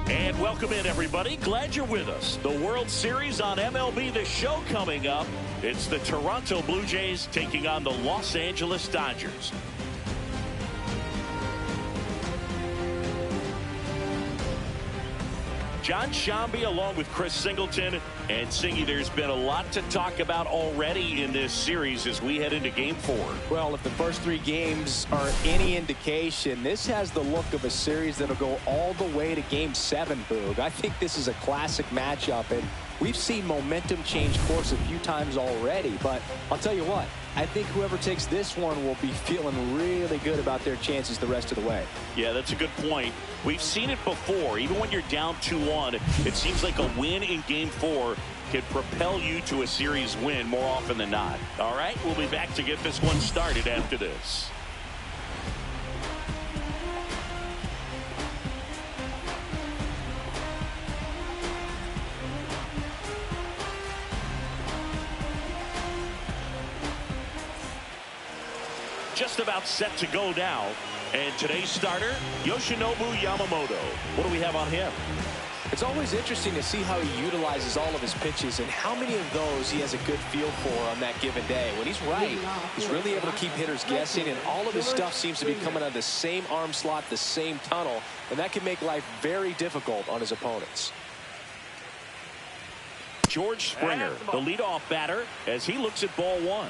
And welcome in, everybody. Glad you're with us. The World Series on MLB, the show coming up. It's the Toronto Blue Jays taking on the Los Angeles Dodgers. John Shambi along with Chris Singleton. And Singy, there's been a lot to talk about already in this series as we head into Game 4. Well, if the first 3 games are any indication, this has the look of a series that'll go all the way to Game 7, Boog. I think this is a classic matchup, and we've seen momentum change course a few times already. But I'll tell you what, I think whoever takes this one will be feeling really good about their chances the rest of the way. Yeah, that's a good point. We've seen it before. Even when you're down 2-1, it seems like a win in Game 4 can propel you to a series win more often than not. All right, we'll be back to get this one started after this. Just about set to go now. And today's starter, Yoshinobu Yamamoto. What do we have on him? It's always interesting to see how he utilizes all of his pitches and how many of those he has a good feel for on that given day. When he's right, he's really able to keep hitters guessing, and all of his stuff seems to be coming out of the same arm slot, the same tunnel, and that can make life very difficult on his opponents. George Springer, the leadoff batter, as he looks at ball 1.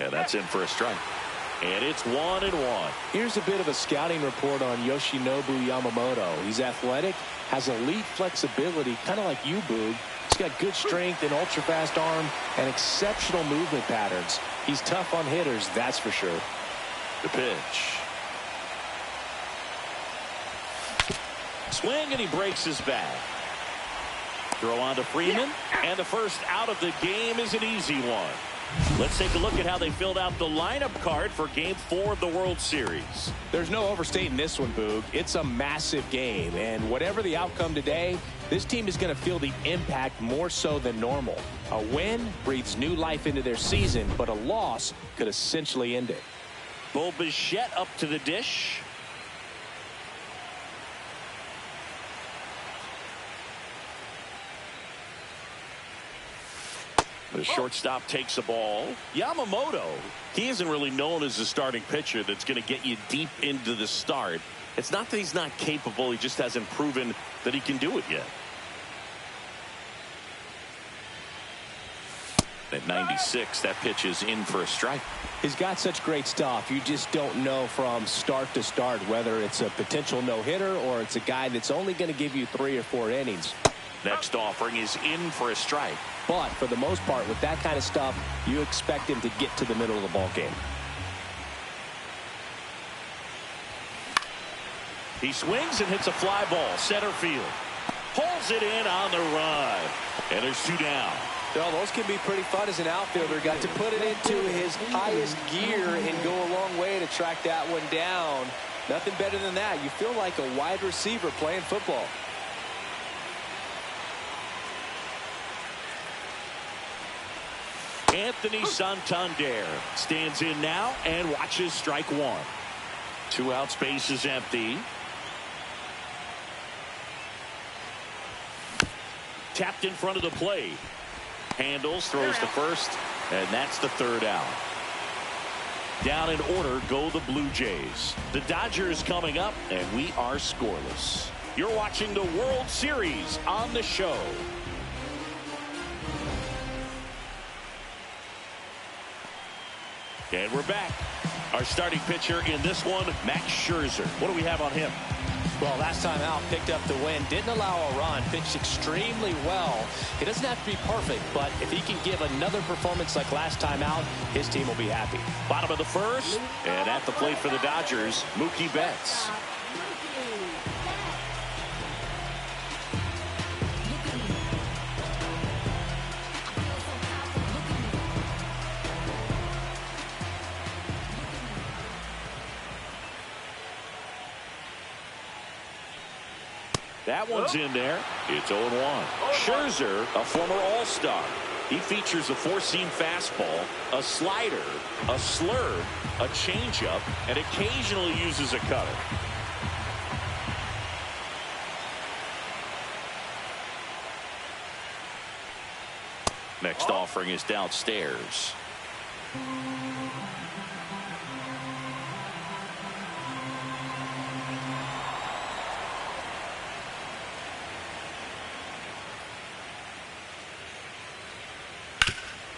Yeah, that's in for a strike. And it's 1-1. Here's a bit of a scouting report on Yoshinobu Yamamoto. He's athletic, has elite flexibility, kind of like you, Boog. He's got good strength, an ultra-fast arm, and exceptional movement patterns. He's tough on hitters, that's for sure. The pitch. Swing, and he breaks his bat. Throw on to Freeman, and the first out of the game is an easy one. Let's take a look at how they filled out the lineup card for Game 4 of the World Series. There's no overstating this one, Boog. It's a massive game, and whatever the outcome today, this team is going to feel the impact more so than normal. A win breathes new life into their season, but a loss could essentially end it. Bo Bichette up to the dish. The shortstop takes the ball. Yamamoto, he isn't really known as a starting pitcher that's going to get you deep into the start. It's not that he's not capable, he just hasn't proven that he can do it yet. At 96, that pitch is in for a strike. He's got such great stuff. You just don't know from start to start whether it's a potential no-hitter or it's a guy that's only going to give you 3 or 4 innings. Next offering is in for a strike. But for the most part, with that kind of stuff, you expect him to get to the middle of the ball game. He swings and hits a fly ball center field. Pulls it in on the run. And there's 2 down. Well, those can be pretty fun as an outfielder. Got to put it into his highest gear and go a long way to track that one down. Nothing better than that. You feel like a wide receiver playing football. Anthony Santander stands in now and watches strike 1. 2 outs, base is empty. Tapped in front of the plate. Handles, throws to first, and that's the 3rd out. Down in order go the Blue Jays. The Dodgers coming up, and we are scoreless. You're watching the World Series on the show. And we're back. Our starting pitcher in this one, Max Scherzer. What do we have on him? Well, last time out, picked up the win, didn't allow a run, pitched extremely well. It doesn't have to be perfect, but if he can give another performance like last time out, his team will be happy. Bottom of the 1st, and at the plate for the Dodgers, Mookie Betts. That one's in there. It's 0-1. Scherzer, a former All-Star. He features a four-seam fastball, a slider, a slurve, a changeup, and occasionally uses a cutter. Next offering is downstairs.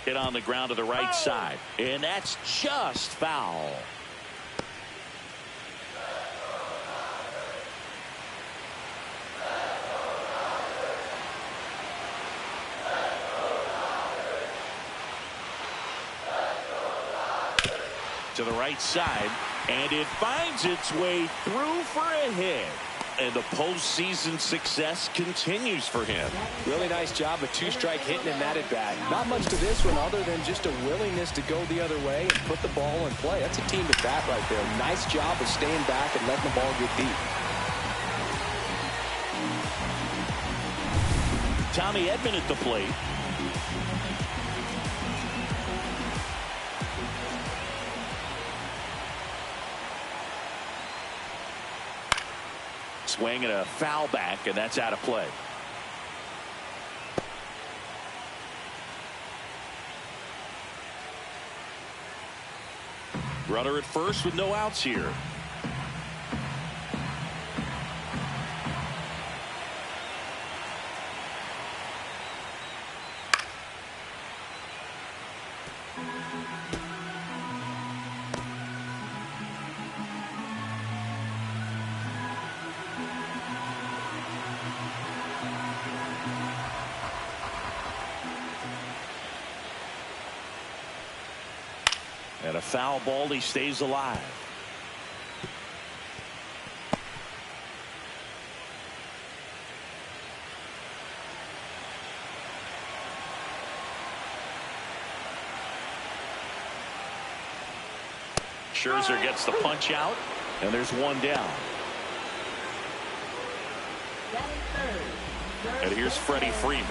Hit on the ground to the right side, and that's just foul. To the right side, and it finds its way through for a hit. And the postseason success continues for him. Really nice job of two-strike hitting in that at bat. Not much to this one other than just a willingness to go the other way and put the ball in play. That's a team at bat right there. Nice job of staying back and letting the ball get deep. Tommy Edman at the plate. Swing and a foul back, and that's out of play. Runner at first with no outs here. And a foul ball, he stays alive. Scherzer gets the punch out, and there's one down. And here's Freddie Freeman.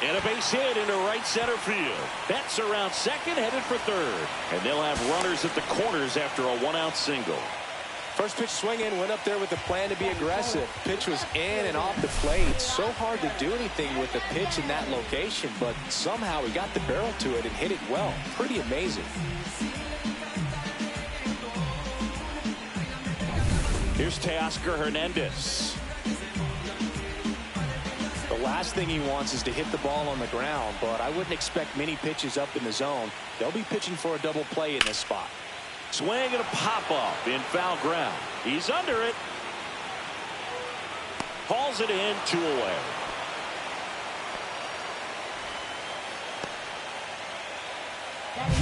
And a base hit into right center field. That's around second, headed for third. And they'll have runners at the corners after a one-out single. First pitch swinging, went up there with a plan to be aggressive. Pitch was in and off the plate. So hard to do anything with the pitch in that location, but somehow he got the barrel to it and hit it well. Pretty amazing. Here's Teoscar Hernandez. The last thing he wants is to hit the ball on the ground, but I wouldn't expect many pitches up in the zone. They'll be pitching for a double play in this spot. Swing and a pop-up in foul ground. He's under it. Hauls it in, 2 away.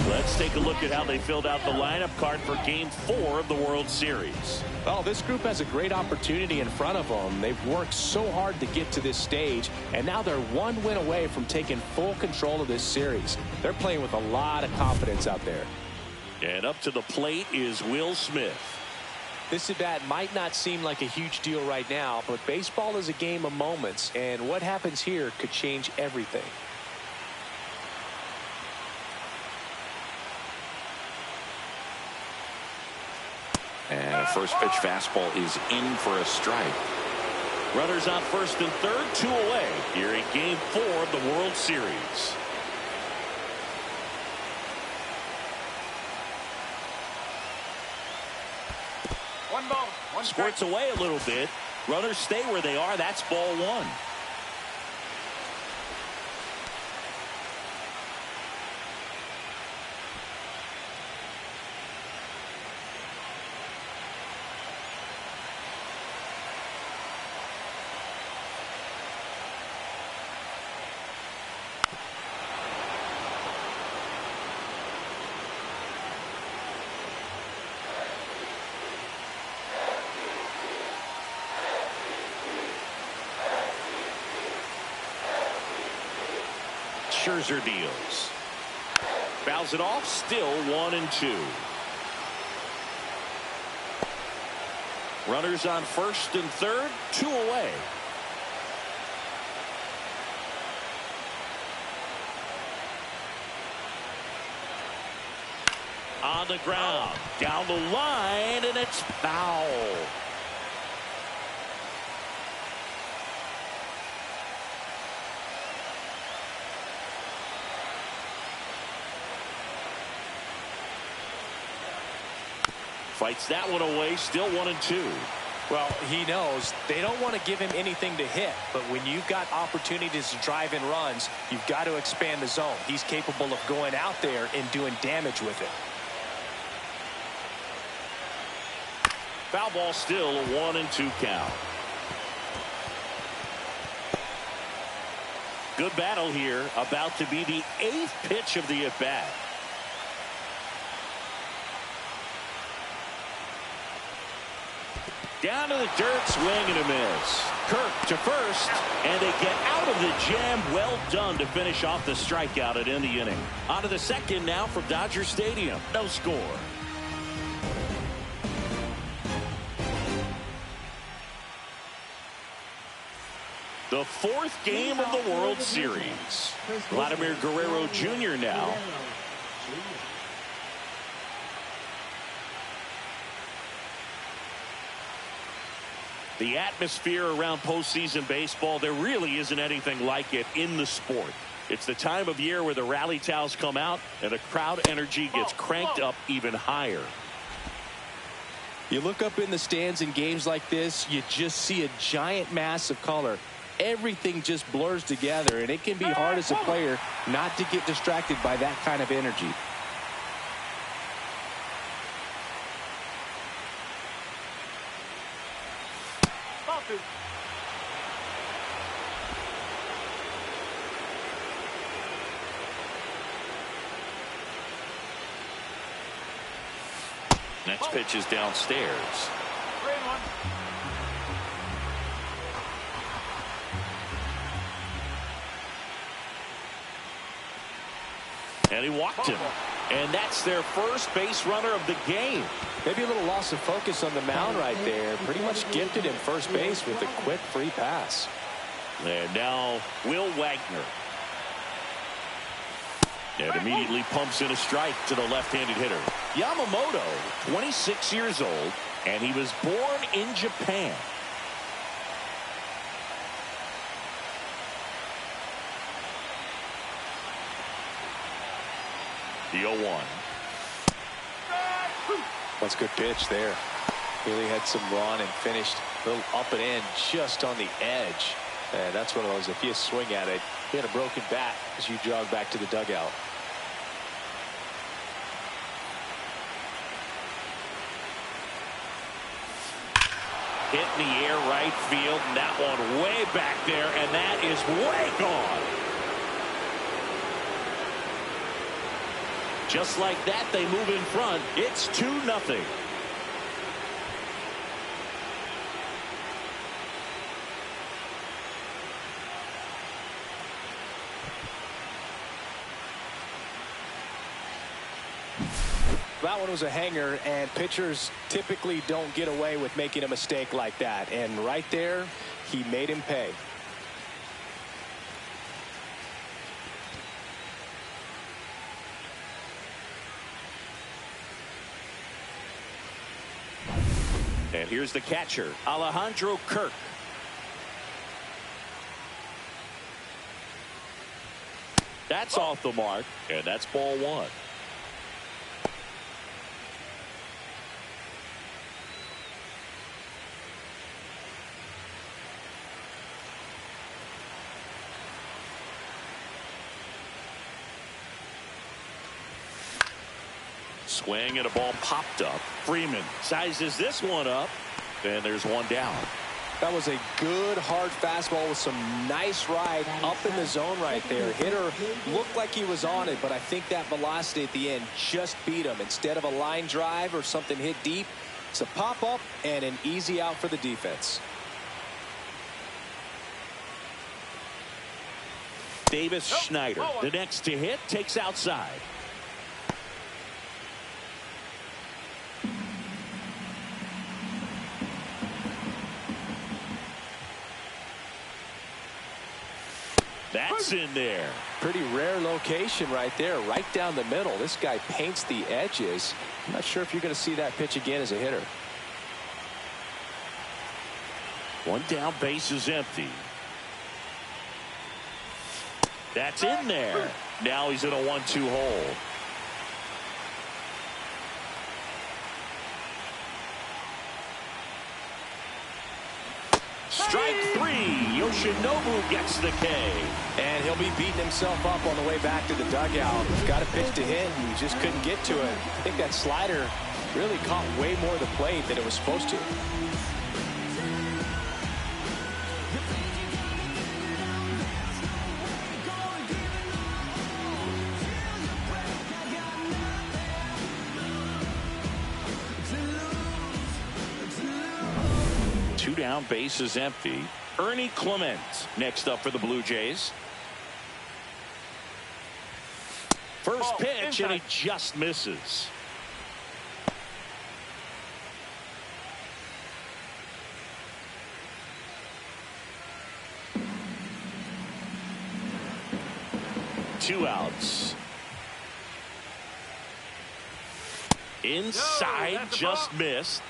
Let's take a look at how they filled out the lineup card for Game 4 of the World Series. Well, this group has a great opportunity in front of them. They've worked so hard to get to this stage, and now they're one win away from taking full control of this series. They're playing with a lot of confidence out there. And up to the plate is Will Smith. This at-bat might not seem like a huge deal right now, but baseball is a game of moments, and what happens here could change everything. And a first pitch fastball is in for a strike. Runners on first and third, 2 away here in Game 4 of the World Series. One ball, one strike. Squirts away a little bit. Runners stay where they are. That's ball 1. Scherzer deals. Fouls it off. Still 1-2. Runners on first and third. 2 away. On the ground, down the line, and it's foul. Fights that one away, still 1-2. Well, he knows they don't want to give him anything to hit, but when you've got opportunities to drive in runs, you've got to expand the zone. He's capable of going out there and doing damage with it. Foul ball, still a 1-2 count. Good battle here, about to be the 8th pitch of the at-bat. Down to the dirt, swing and a miss. Kirk to first, and they get out of the jam. Well done to finish off the strikeout and end the inning. On to the second now from Dodger Stadium. No score. The 4th game of the World Series. Vladimir Guerrero Jr. now. The atmosphere around postseason baseball, there really isn't anything like it in the sport. It's the time of year where the rally towels come out and the crowd energy gets cranked up even higher. You look up in the stands in games like this, you just see a giant mass of color. Everything just blurs together, and it can be hard as a player not to get distracted by that kind of energy. Next pitch is downstairs. And he walked him. And that's their first base runner of the game. Maybe a little loss of focus on the mound right there. Pretty much gifted him first base with a quick free pass. And now Will Wagner. And immediately pumps in a strike to the left-handed hitter. Yamamoto, 26 years old, and he was born in Japan. The 0-1. That's a good pitch there. Really had some run and finished a little up and in just on the edge. And that's one of those, if you swing at it, you had a broken bat as you jog back to the dugout. Hit in the air right field, and that one way back there, and that is way gone. Just like that, they move in front. It's 2-0. That one was a hanger, and pitchers typically don't get away with making a mistake like that. And right there, he made him pay. And here's the catcher, Alejandro Kirk. That's off the mark, and that's ball 1. Swing and a ball popped up. Freeman sizes this one up, and there's one down. That was a good hard fastball with some nice ride up in the zone right there. Hitter looked like he was on it, but I think that velocity at the end just beat him. Instead of a line drive or something hit deep, it's a pop up and an easy out for the defense. Davis Schneider, the next to hit, takes outside. That's in there. Pretty rare location right there, right down the middle. This guy paints the edges. I'm not sure if you're going to see that pitch again as a hitter. One down, base is empty. That's in there. Now he's in a 1-2 hole. Strike three. Yoshinobu gets the K. And he'll be beating himself up on the way back to the dugout. Got a pitch to hit and just couldn't get to it. I think that slider really caught way more of the plate than it was supposed to. Two down, base is empty. Ernie Clement next up for the Blue Jays. First pitch, and he just misses. Two outs. Inside, just missed.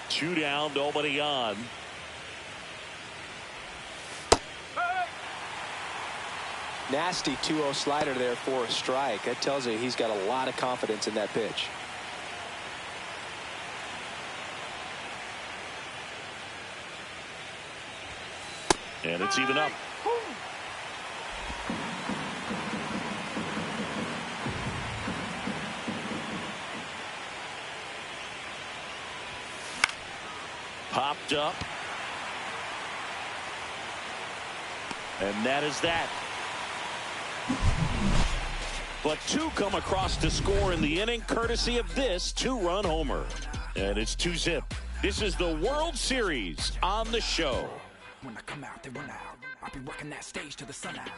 Two down, nobody on. Nasty 2-0 slider there for a strike. That tells you he's got a lot of confidence in that pitch. And it's even up. Popped up. And that is that. But two come across to score in the inning courtesy of this two-run homer. And it's 2-zip. This is the World Series on the show. When I come out, they run out. I'll be rocking that stage to the sun out.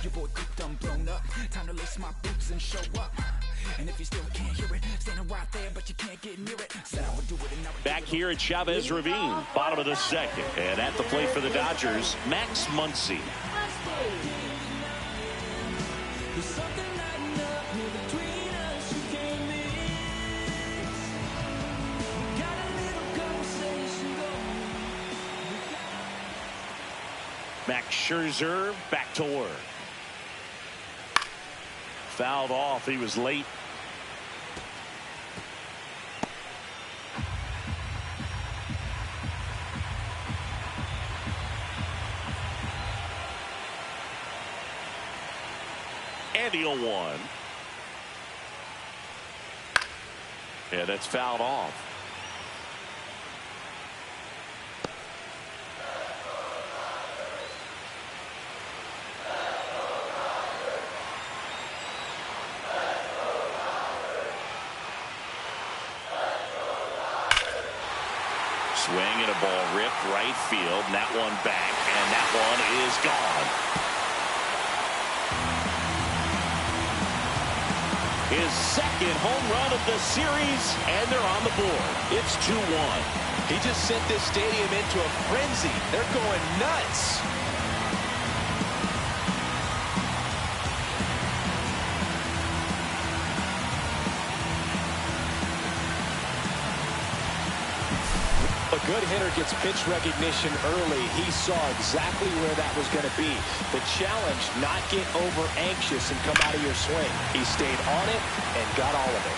Your boy cooked, I'm blown up. Time to lace my boots and show up. And if you still can't hear it, standing right there, but you can't get near it. Said I would do it and I would Back here at Chavez Ravine, bottom of the second. And at the plate for the Dodgers, Max Muncy. Max Scherzer back to work. Fouled off. He was late. And the 0-1. Yeah, that's fouled off. Swing and a ball ripped right field, and that one back, and that one is gone. His second home run of the series, and they're on the board. It's 2-1. He just sent this stadium into a frenzy. They're going nuts. A good hitter gets pitch recognition early. He saw exactly where that was going to be. The challenge, not get over anxious and come out of your swing. He stayed on it and got all of it.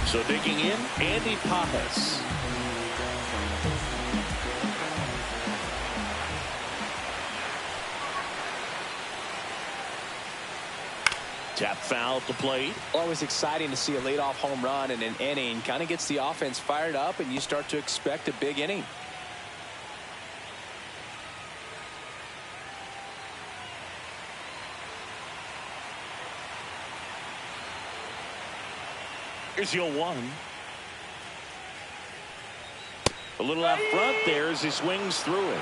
So digging in, Andy Pajas. Tap foul at the plate. Always exciting to see a leadoff home run in an inning. Kind of gets the offense fired up, and you start to expect a big inning. Here's the 0-1. A little out front there as he swings through it.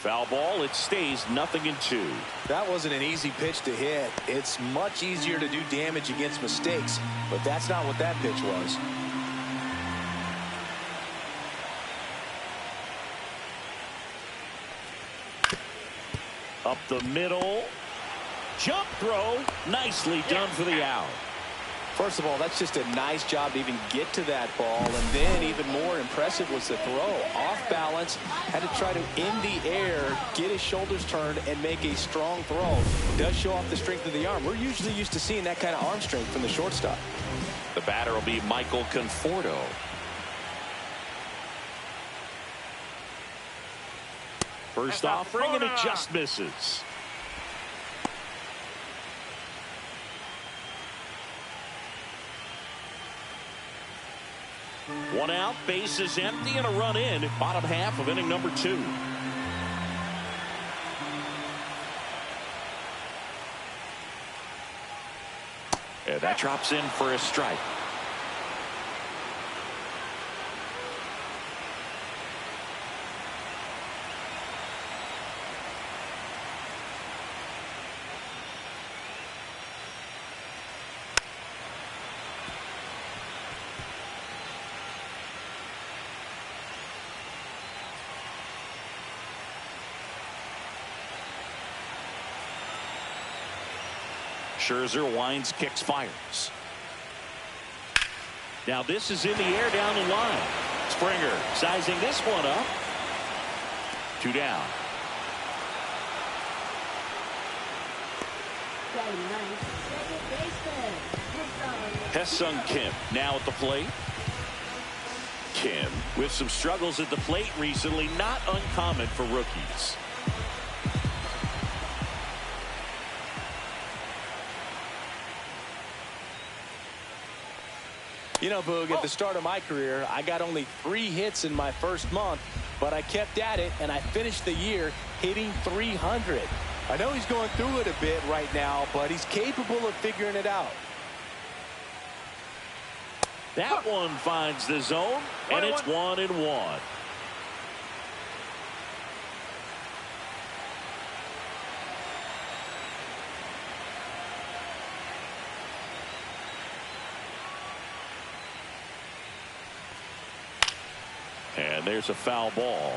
Foul ball. It stays 0-2. That wasn't an easy pitch to hit. It's much easier to do damage against mistakes, but that's not what that pitch was. Up the middle. Jump throw. Nicely done for the out. First of all, that's just a nice job to even get to that ball, and then even more impressive was the throw. Off balance, had to try to in the air, get his shoulders turned, and make a strong throw. Does show off the strength of the arm. We're usually used to seeing that kind of arm strength from the shortstop. The batter will be Michael Conforto. First offering, and it just misses. One out, base is empty, and a run in. Bottom half of inning number 2. And that drops in for a strike. Scherzer winds, kicks, fires. Now this is in the air down the line. Springer sizing this one up. 2 down. Hesung Kim now at the plate. Kim with some struggles at the plate recently, not uncommon for rookies. You know, Boog, at the start of my career, I got only 3 hits in my first month, but I kept at it, and I finished the year hitting 300. I know he's going through it a bit right now, but he's capable of figuring it out. That one finds the zone, and it's 1-1. And there's a foul ball.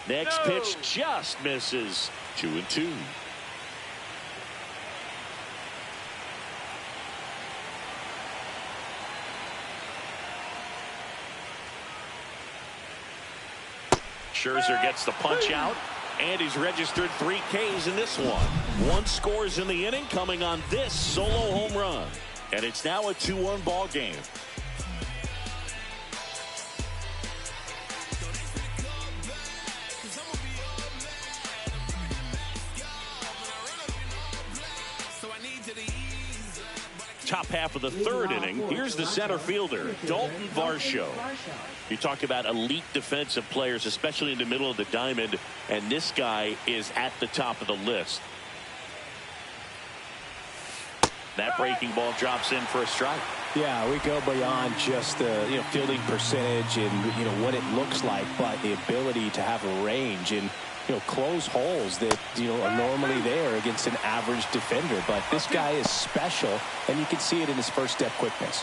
Next pitch just misses. 2-2. Scherzer gets the punch out, and he's registered 3 Ks in this one. 1 scores in the inning, coming on this solo home run. And it's now a 2-1 ball game. Top half of the 3rd inning. Here's the center fielder, Dalton Varsho. You talk about elite defensive players, especially in the middle of the diamond, and this guy is at the top of the list. That breaking ball drops in for a strike. Yeah, we go beyond just the fielding percentage and what it looks like, but the ability to have a range and close holes that are normally there against an average defender. But this guy is special, and you can see it in his first step quickness.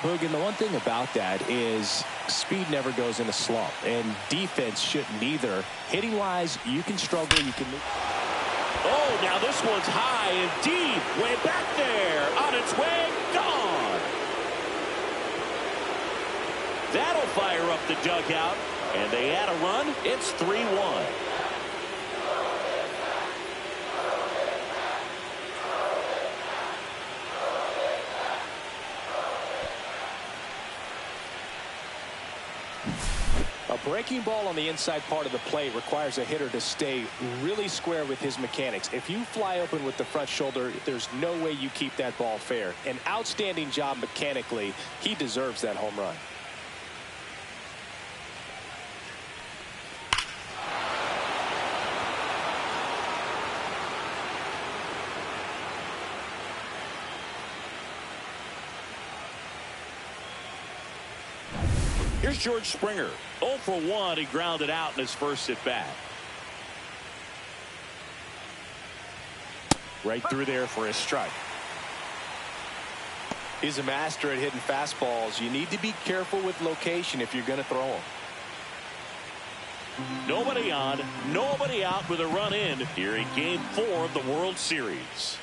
Boog, and the one thing about that is speed never goes in a slump, and defense shouldn't either. Hitting wise, you can struggle, you can move. Oh, now this one's high and deep, way back there, on its way, gone. That'll fire up the dugout, and they add a run. It's 3-1. A breaking ball on the inside part of the plate requires a hitter to stay really square with his mechanics. If you fly open with the front shoulder, there's no way you keep that ball fair. An outstanding job mechanically. He deserves that home run. Here's George Springer. 0 for 1. He grounded out in his first at bat. Right through there for a strike. He's a master at hitting fastballs. You need to be careful with location if you're going to throw them. Nobody on, nobody out with a run in here in Game 4 of the World Series.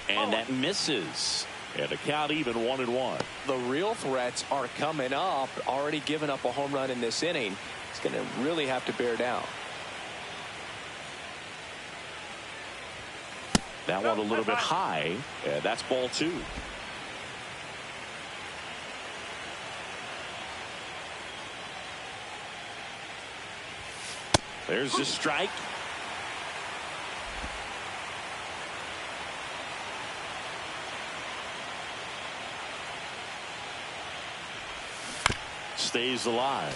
And that misses. And a count even 1-1. The real threats are coming up. Already given up a home run in this inning. It's going to really have to bear down. That one a little bit high. And that's ball 2. There's the strike. Stays alive.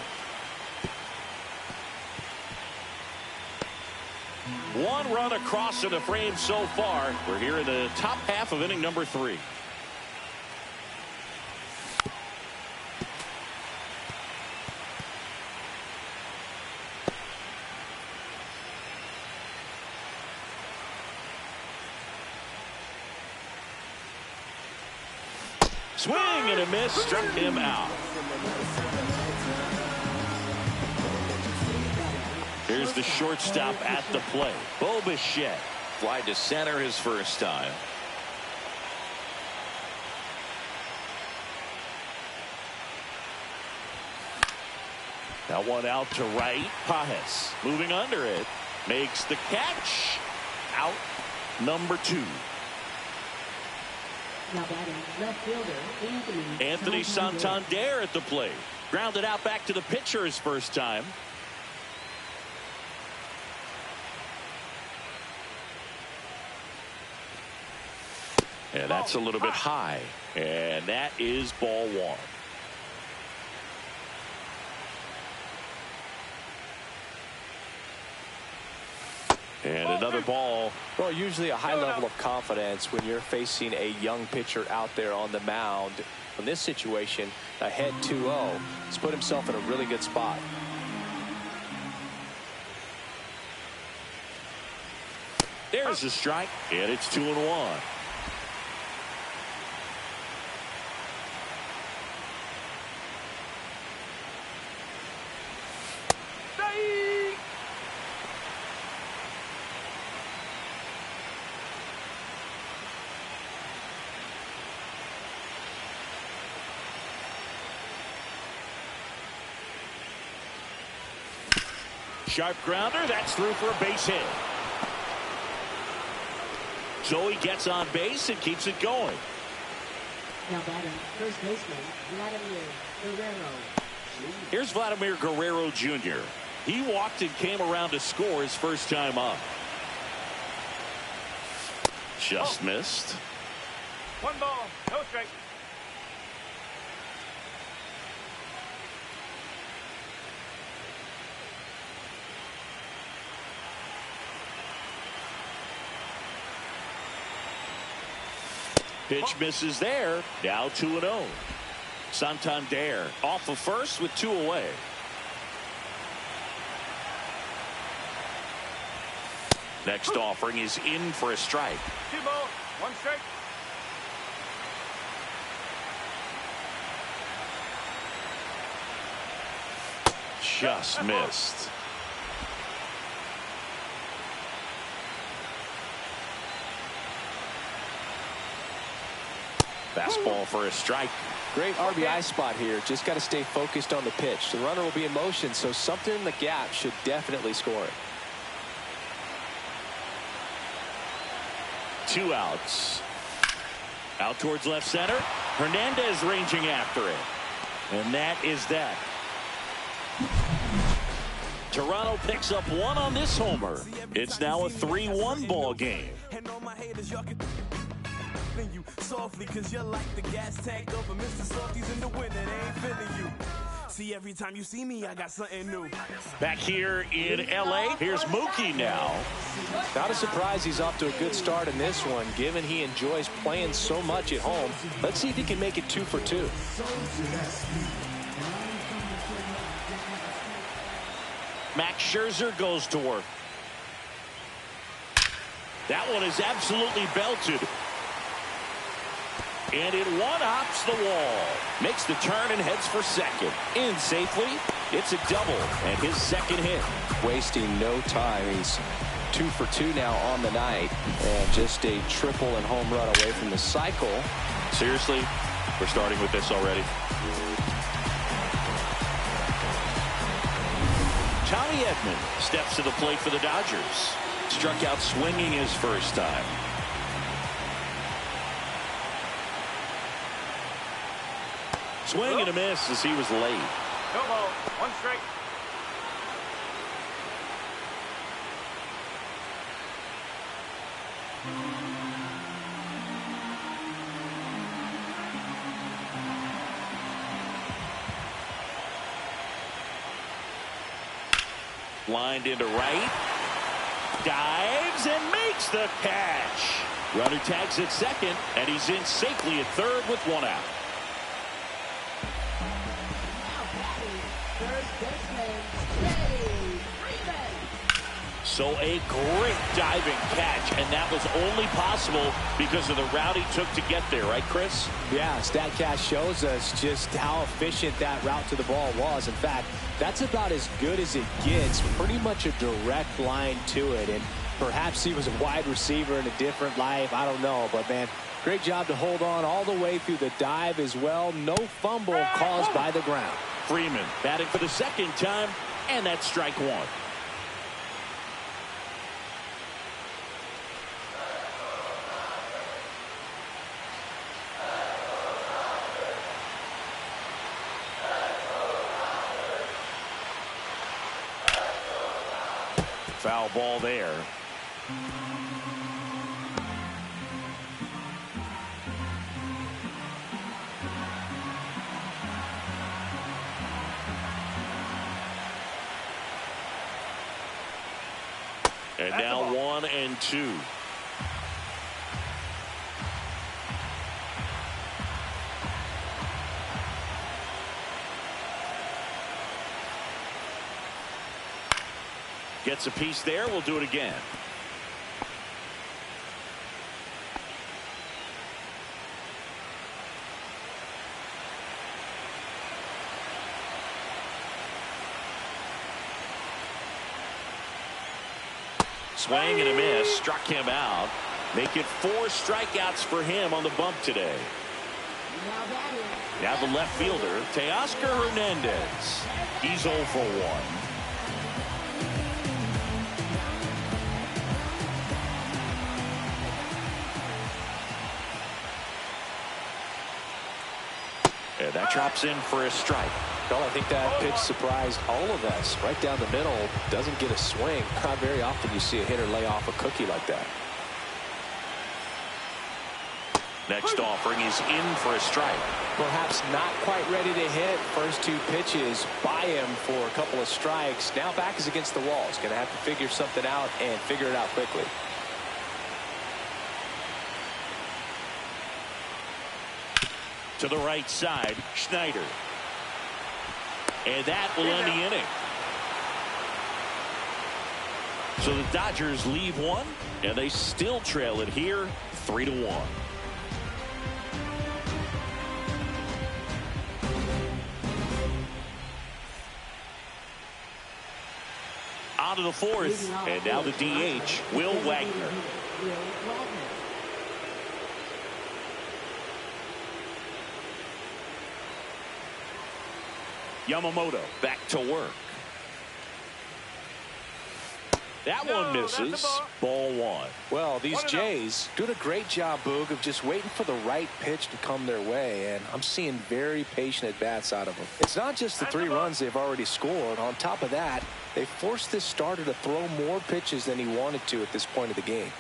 One run across in the frame so far. We're here in the top half of inning number 3. Swing and a miss, struck him out. Here's the shortstop at the plate. Bo Bichette. Fly to center his first time. That one out to right. Pajes moving under it. Makes the catch. Out number 2. Now batting left fielder Anthony Santander at the plate. Grounded out back to the pitcher his first time. And that's a little bit high. And that is ball 1. And another ball. Well, usually a high level of confidence when you're facing a young pitcher out there on the mound. In this situation, ahead 2-0. He's put himself in a really good spot. There's a strike, and it's 2-1. Sharp grounder. That's through for a base hit. So he gets on base and keeps it going. Now batting first baseman Vladimir Guerrero. Here's Vladimir Guerrero Jr. He walked and came around to score his first time up. Just missed. 1 ball, no strike. Pitch misses there. Now 2-0. Santander off of first with 2 away. Next offering is in for a strike. 2 balls, 1 strike. Just missed. Fastball for a strike. Great RBI spot here. Just got to stay focused on the pitch. The runner will be in motion, so something in the gap should definitely score it. 2 outs. Out towards left center. Hernandez ranging after it. And that is that. Toronto picks up one on this homer. It's now a 3-1 ball game. You softly cause you're like the gas tank over Mr. Softies in the winter. They ain't feeling you. See, every time you see me, I got something new. Back here in LA, here's Mookie now. Not a surprise he's off to a good start in this one, given he enjoys playing so much at home. Let's see if he can make it 2 for 2. Max Scherzer goes to work. That one is absolutely belted. And it one-hops the wall. Makes the turn and heads for second. In safely. It's a double and his second hit. Wasting no time. He's 2 for 2 now on the night. And just a triple and home run away from the cycle. Seriously, we're starting with this already. Tommy Edman steps to the plate for the Dodgers. Struck out swinging his first time. Swing and a miss as he was late. No ball. 1 strike. Lined into right. Dives and makes the catch. Runner tags at second, and he's in safely at third with 1 out. So a great diving catch, and that was only possible because of the route he took to get there, right, Chris? Yeah, StatCast shows us just how efficient that route to the ball was. In fact, that's about as good as it gets. Pretty much a direct line to it, and perhaps he was a wide receiver in a different life. I don't know, but man, great job to hold on all the way through the dive as well. No fumble caused by the ground. Freeman batting for the second time, and that's strike 1. Foul ball there. And now 1-2. Gets a piece there. We'll do it again. Swing and a miss. Struck him out. Make it 4 strikeouts for him on the bump today. Now the left fielder, Teoscar Hernandez. He's 0 for 1. And that drops in for a strike. Well, I think that pitch surprised all of us. Right down the middle, doesn't get a swing. Not very often you see a hitter lay off a cookie like that. Next offering is in for a strike. Perhaps not quite ready to hit. First 2 pitches by him for a couple of strikes. Now back is against the wall. He's going to have to figure something out and figure it out quickly. To the right side, Schneider. And that will end the inning. So the Dodgers leave one, and they still trail it here 3-1. On to the 4th, and now the DH, Will Wagner. Yamamoto back to work. That No, one misses. that's a Ball one. Well, these 1-0. Jays doing a great job, Boog, of just waiting for the right pitch to come their way, and I'm seeing very patient at-bats out of them. It's not just the 3 runs they've already scored. On top of that, they forced this starter to throw more pitches than he wanted to at this point of the game.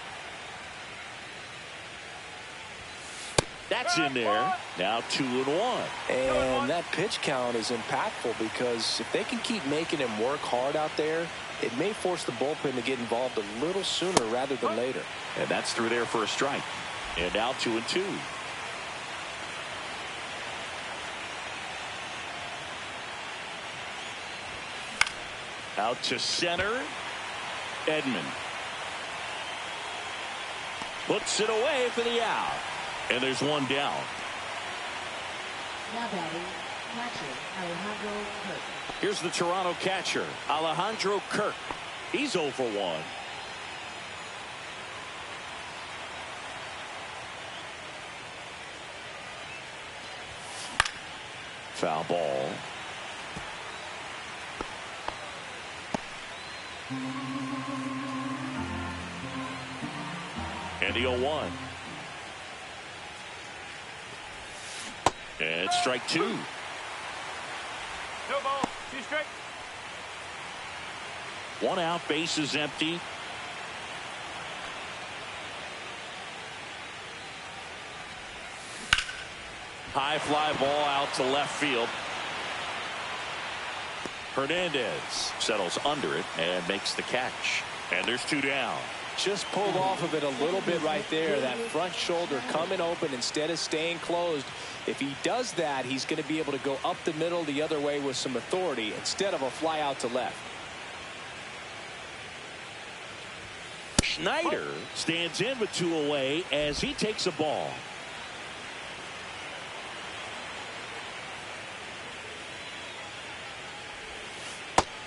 That's in there. Now 2-1. And that pitch count is impactful because if they can keep making him work hard out there, it may force the bullpen to get involved a little sooner rather than later. And that's through there for a strike. And now 2-2. Out to center. Edman puts it away for the out. And there's one down. Now batting, catcher Alejandro Kirk. Here's the Toronto catcher, Alejandro Kirk. He's 0 for 1. Foul ball. And the 0-1. And strike 2. No ball. 2 strike. 1 out, base is empty. High fly ball out to left field. Hernandez settles under it and makes the catch. And there's 2 down. Just pulled off of it a little bit right there. That front shoulder coming open instead of staying closed. If he does that, he's going to be able to go up the middle the other way with some authority instead of a fly out to left. Schneider stands in with 2 away as he takes a ball.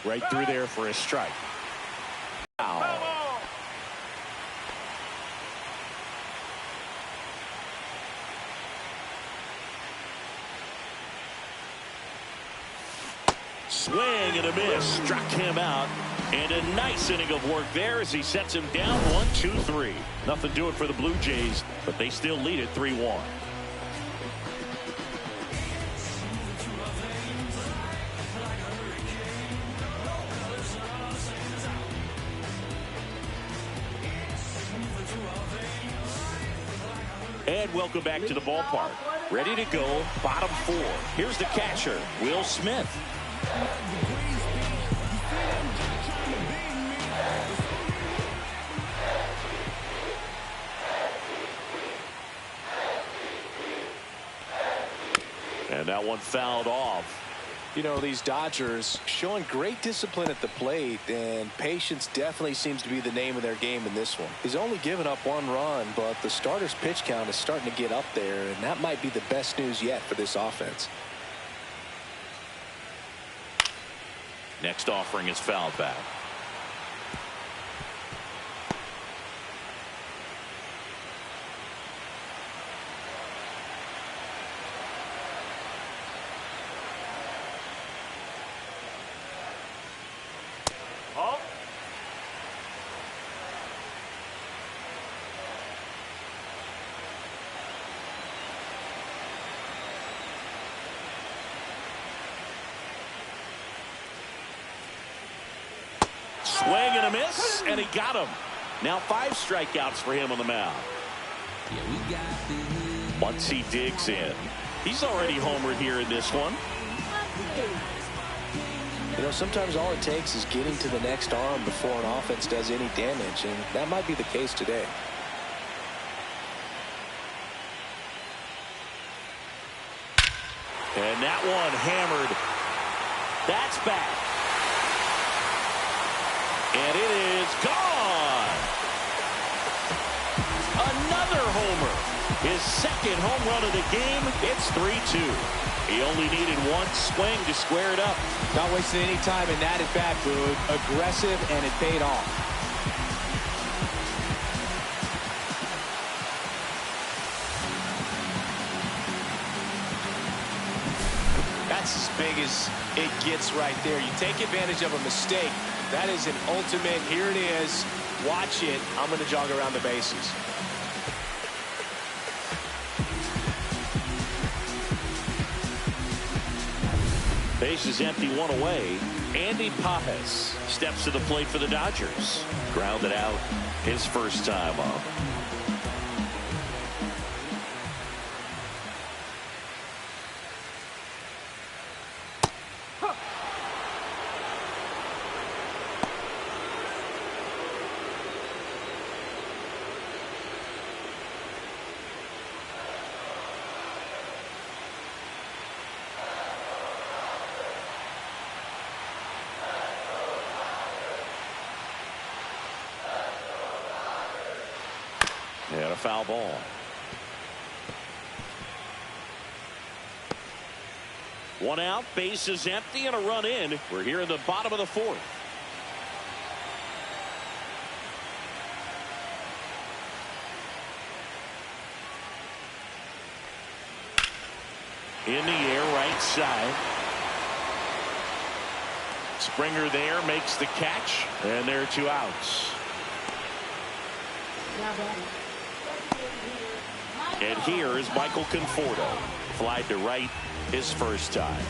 Right through there for a strike. Wow. Swing and a miss. Struck him out. And a nice inning of work there as he sets him down 1-2-3. Nothing doing for the Blue Jays, but they still lead it 3-1. And welcome back to the ballpark. Ready to go, bottom 4. Here's the catcher, Will Smith. And that one fouled off. You know, these Dodgers showing great discipline at the plate, and patience definitely seems to be the name of their game in this one. He's only given up 1 run, but the starter's pitch count is starting to get up there, and that might be the best news yet for this offense. Next offering is fouled back. Ball. Swing and a miss, and he got him. Now 5 strikeouts for him on the mound. Once he digs in, he's already homered here in this one. You know, sometimes all it takes is getting to the next arm before an offense does any damage, and that might be the case today. And that one hammered. That's back. And it is gone. Another homer. His second home run of the game. It's 3-2. He only needed 1 swing to square it up. Not wasting any time in that at bat, Boog. Aggressive, and it paid off. That's as big as it gets right there. You take advantage of a mistake, That is an ultimate. Here it is. Watch it. I'm going to jog around the bases. Base is empty, one away. Andy Pages steps to the plate for the Dodgers. Grounded out his first time up. And a foul ball. One out, base is empty, and a run in. We're here in the bottom of the fourth. In the air, right side. Springer there makes the catch, and there are 2 outs. And here is Michael Conforto. Flied to right his first time.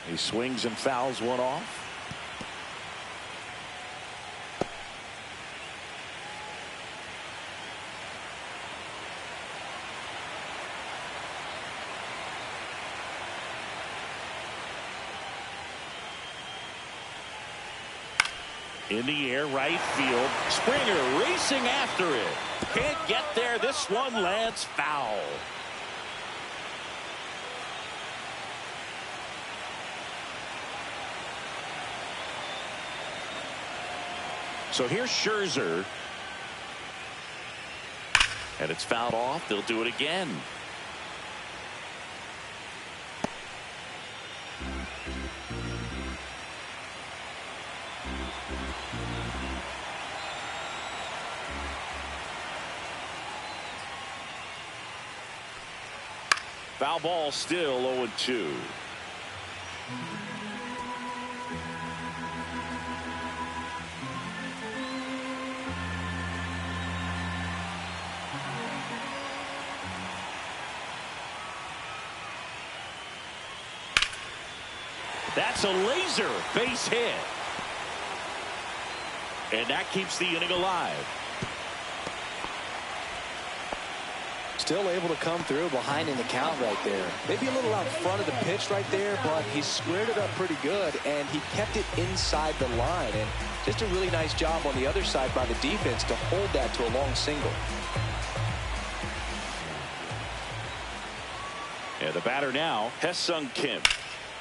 He swings and fouls one off. In the air, right field. Springer racing after it. Can't get there. This one lands foul. So here's Scherzer. And it's fouled off. They'll do it again. Foul ball, still 0-2. That's a laser base hit. And that keeps the inning alive. Still able to come through behind in the count right there. Maybe a little out front of the pitch right there, but he squared it up pretty good, and he kept it inside the line. And just a really nice job on the other side by the defense to hold that to a long single. And the batter now, Hesung Kim.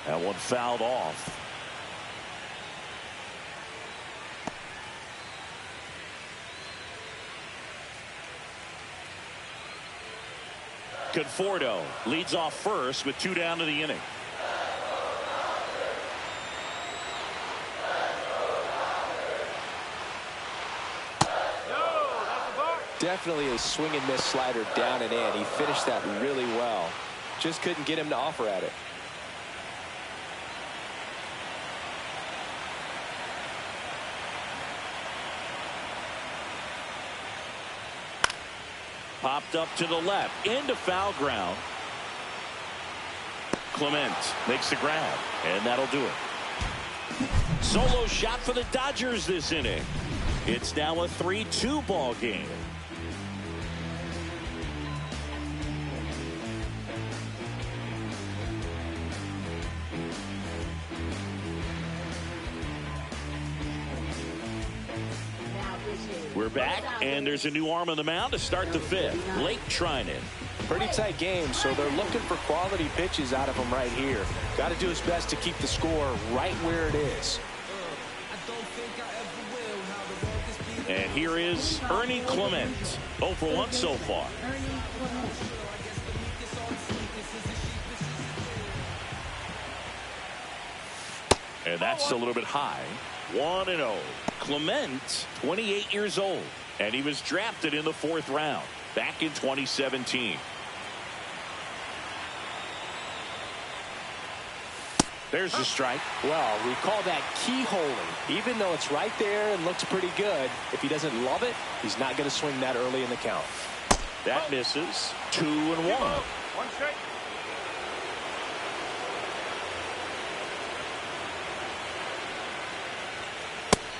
That one fouled off. Conforto leads off first with 2 down to the inning. Definitely a swing and miss slider down and in. He finished that really well. Just couldn't get him to offer at it. Popped up to the left into foul ground. Clement makes the grab, and that'll do it. Solo shot for the Dodgers this inning. It's now a 3-2 ball game. We're back, and there's a new arm on the mound to start the fifth. Blake Trinan. Pretty tight game, so they're looking for quality pitches out of him right here. Got to do his best to keep the score right where it is. And here is Ernie Clement. 0 for 1 so far. And that's a little bit high. 1-0. Clement, 28 years old. And he was drafted in the 4th round back in 2017. There's the strike. Well, we call that keyholing. Even though it's right there and looks pretty good, if he doesn't love it, he's not going to swing that early in the count. That misses. 2-1. One straight.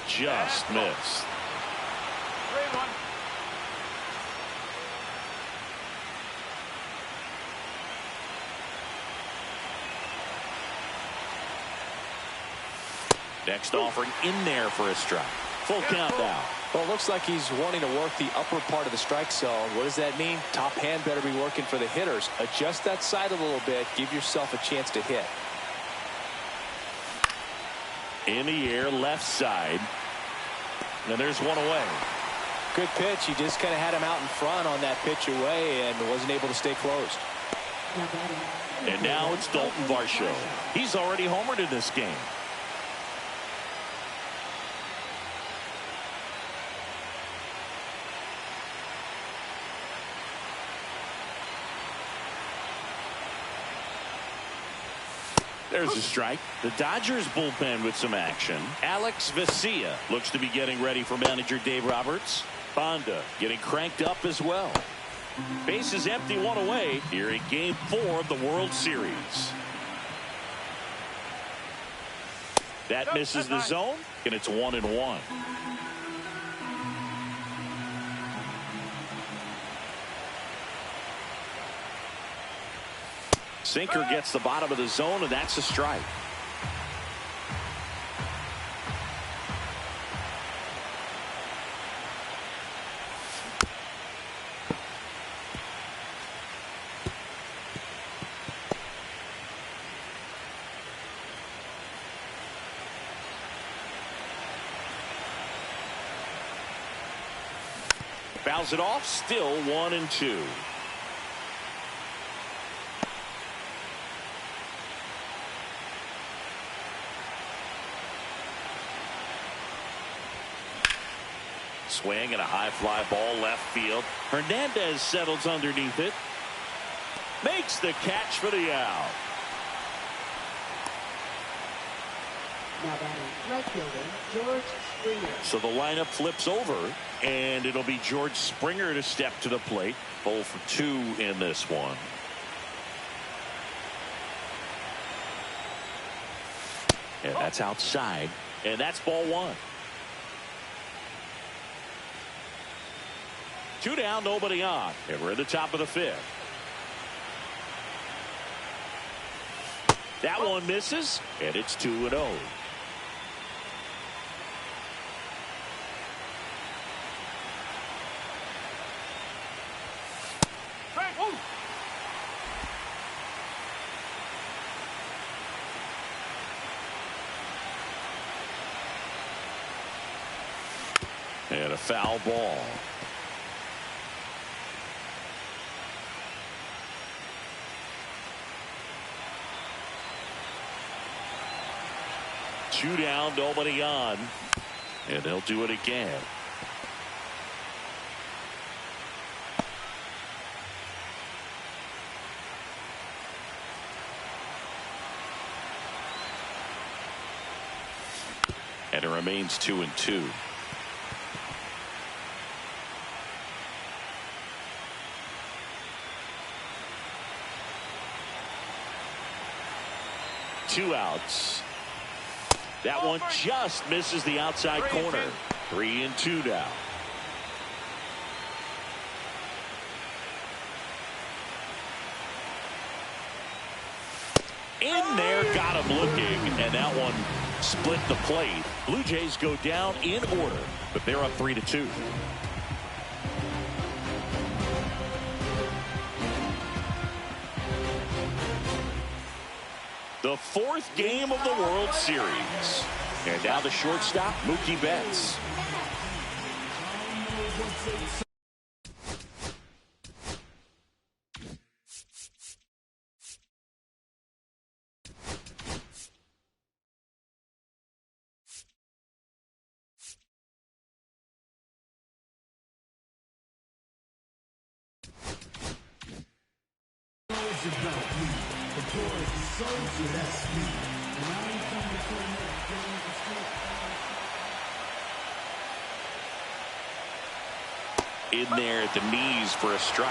Just missed. 3-1. Next offering in there for a strike. Full count now. Well, it looks like he's wanting to work the upper part of the strike zone. What does that mean? Top hand better be working for the hitters. Adjust that side a little bit. Give yourself a chance to hit. In the air, left side. And there's one away. Good pitch. He just kind of had him out in front on that pitch away and wasn't able to stay closed. And now it's Dalton Varsho. He's already homered in this game. There's a strike. The Dodgers bullpen with some action. Alex Vesia looks to be getting ready for manager Dave Roberts. Bonda getting cranked up as well. Bases empty, one away here in Game 4 of the World Series. That misses the zone, and it's 1-1. Sinker gets the bottom of the zone, and that's a strike. Fouls it off, still 1-2. Swing and a high fly ball left field. Hernandez settles underneath it. Makes the catch for the out. Now batting right fielder George Springer. So the lineup flips over, and it'll be George Springer to step to the plate. 0 for 2 in this one. And that's outside, and that's ball 1. 2 down, nobody on, and we're at the top of the 5th. That one misses, and it's 2-0. And a foul ball. Two down, nobody on. And they'll do it again. And it remains 2-2. Two outs. That one just misses the outside corner. 3-2 now. In there, got him looking, and that one split the plate. Blue Jays go down in order, but they're up 3-2. The 4th game of the World Series. And now the shortstop, Mookie Betts. about me. The poor is the soul, so that's me. And I ain't coming to play no games and stuff. In there at the knees for a strike.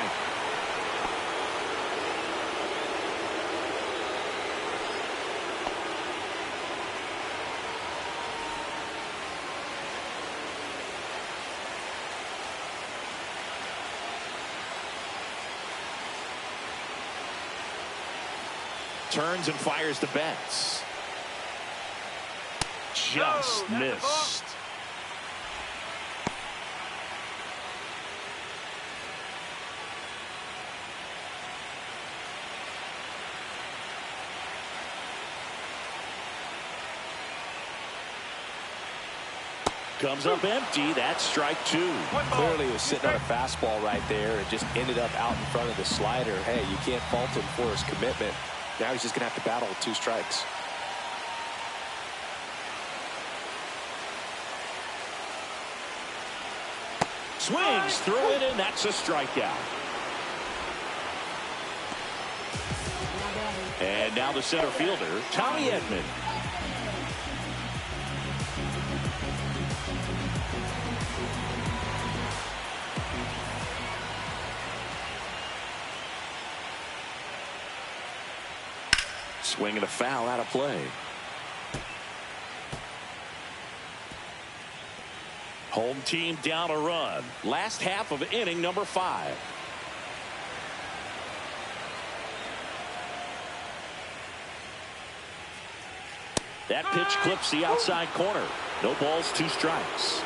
Turns and fires to Betts. Just missed. Comes up empty. That's strike two. Clearly was sitting on a fastball right there and just ended up out in front of the slider. Hey, you can't fault him for his commitment. Now he's just going to have to battle with 2 strikes. Swings through it, and that's a strikeout. And now the center fielder, Tommy Edman. Swing and a foul out of play. Home team down a run. Last half of inning number 5. That pitch clips the outside corner. No balls, 2 strikes.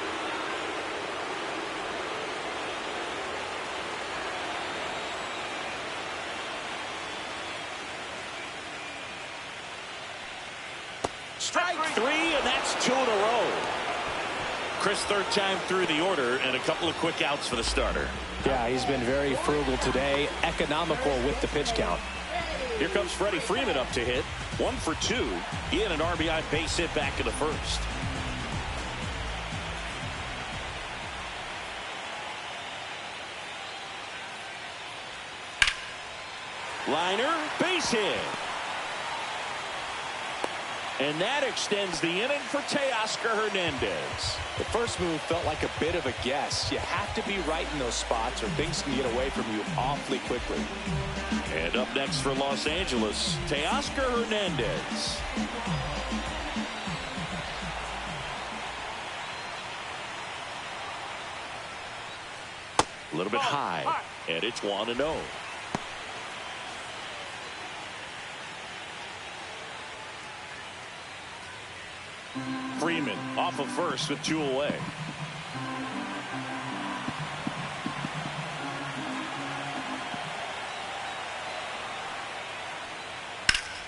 Strike 3, and that's 2 in a row. Chris, third time through the order, and a couple of quick outs for the starter. Yeah, he's been very frugal today, economical with the pitch count. Here comes Freddie Freeman up to hit. 1 for 2. He had an RBI base hit back in the first. Liner, base hit. And that extends the inning for Teoscar Hernandez. The first move felt like a bit of a guess. You have to be right in those spots or things can get away from you awfully quickly. And up next for Los Angeles, Teoscar Hernandez. A little bit high, and it's 1-0. Freeman off of first with 2 away.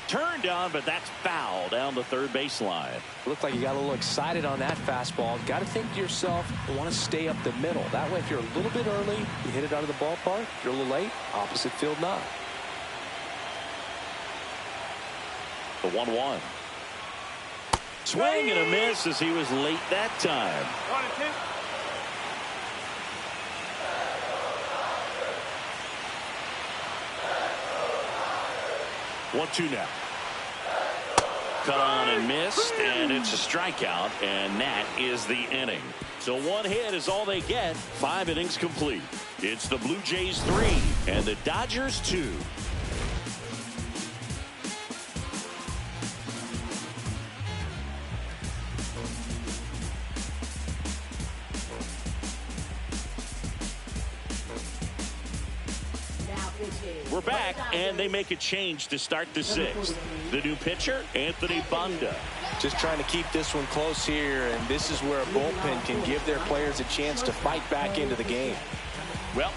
Turned on, but that's foul down the third baseline. Looked like you got a little excited on that fastball. Got to think to yourself, you want to stay up the middle. That way, if you're a little bit early, you hit it out of the ballpark. If you're a little late, opposite field not. The 1-1. Swing and a miss as he was late that time. 1-2 now. Cut on and missed, and it's a strikeout, and that is the inning. So 1 hit is all they get. 5 innings complete. It's the Blue Jays 3 and the Dodgers 2. We're back, and they make a change to start the 6th. The new pitcher, Anthony Banda. Just trying to keep this one close here, and this is where a bullpen can give their players a chance to fight back into the game. Well,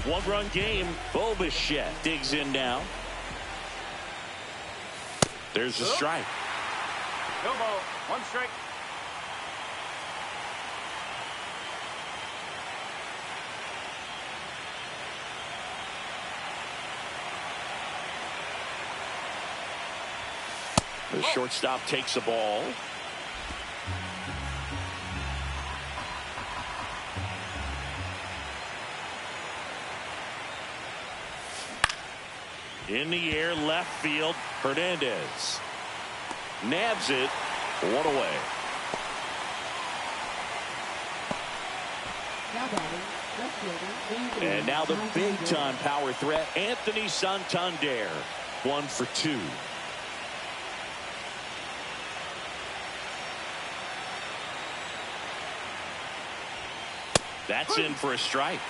1-run game. Bo Bichette digs in now. There's a strike. No ball. 1 strike. The shortstop takes the ball. In the air, left field. Hernandez nabs it. One away. Now batting, left fielder, And now the big-time power threat, Anthony Santander. 1 for 2. That's in for a strike.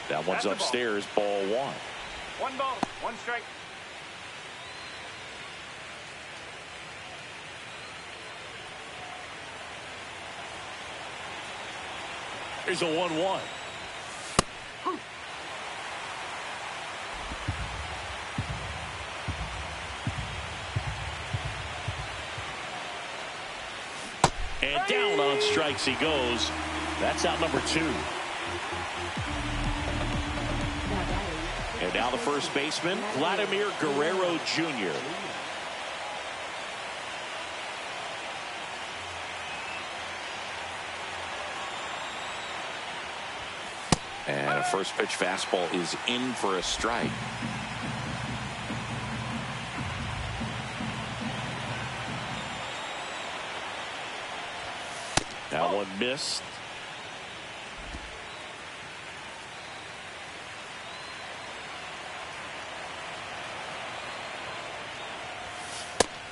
That one's upstairs, ball 1. 1 ball, 1 strike. Here's a 1-1. And down on strikes he goes. That's out number 2. And now the first baseman, Vladimir Guerrero Jr. And a first pitch fastball is in for a strike. That one missed.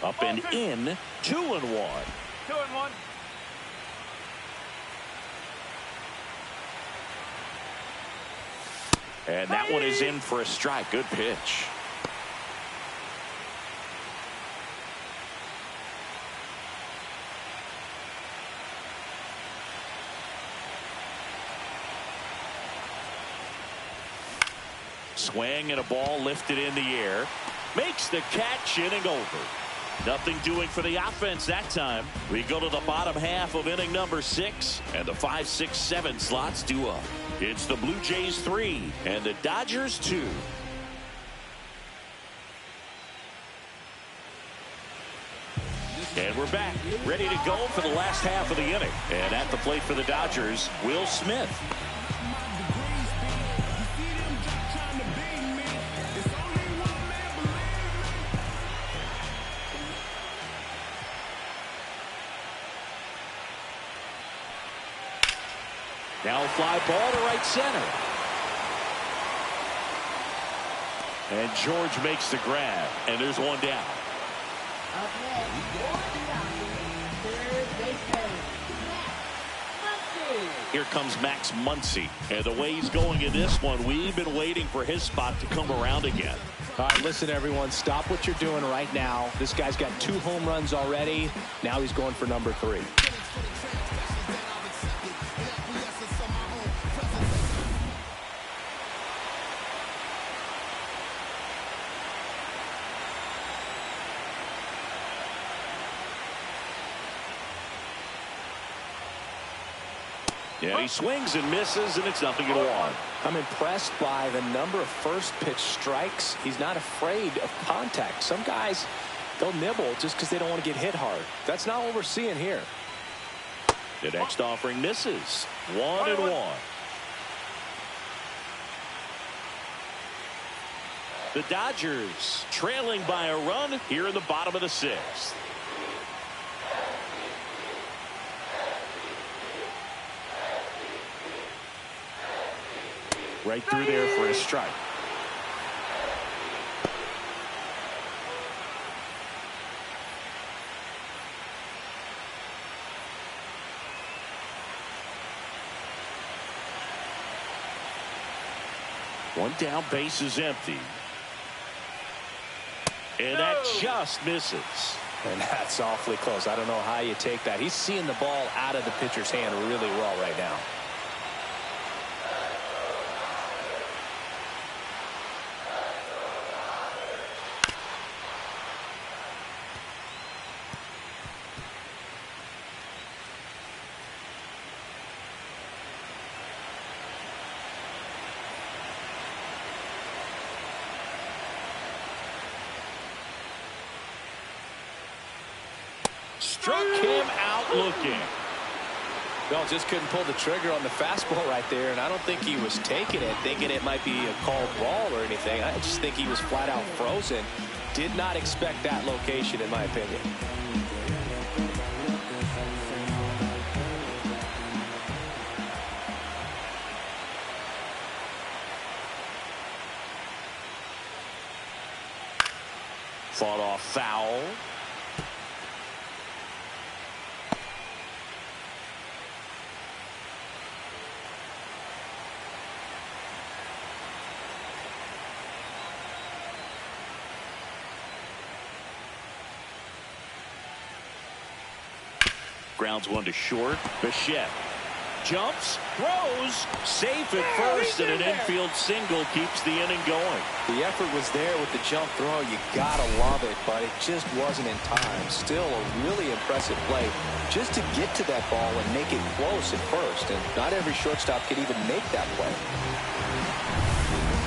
Up and in, 2-1. 2-1. And that one is in for a strike. Good pitch. Swing and a ball lifted in the air. Makes the catch, inning over. Nothing doing for the offense that time. We go to the bottom half of inning number 6, and the 5, 6, 7 slots due up. It's the Blue Jays 3 and the Dodgers 2. And we're back, ready to go for the last half of the inning. And at the plate for the Dodgers, Will Smith. Now a fly ball to right center. And George makes the grab, and there's one down. Okay, third baseman, Muncy. Here comes Max Muncy, and the way he's going in this one, we've been waiting for his spot to come around again. All right, listen, everyone, stop what you're doing right now. This guy's got 2 home runs already. Now he's going for number 3. Yeah, he swings and misses, and it's 0-1. I'm impressed by the number of first pitch strikes. He's not afraid of contact. Some guys, they'll nibble just because they don't want to get hit hard. That's not what we're seeing here. The next offering misses. 1-1. The Dodgers trailing by a run here in the bottom of the 6th. Right through there for a strike. One down, base is empty. And that just misses. And that's awfully close. I don't know how you take that. He's seeing the ball out of the pitcher's hand really well right now. Struck him out looking. Well, just couldn't pull the trigger on the fastball right there, and I don't think he was taking it, thinking it might be a called ball or anything. I just think he was flat out frozen. Did not expect that location, in my opinion. Fought off foul. Grounds one to short. Bichette jumps, throws, safe at first, and an infield single keeps the inning going. The effort was there with the jump throw. You gotta love it, but it just wasn't in time. Still a really impressive play just to get to that ball and make it close at first, and not every shortstop can even make that play.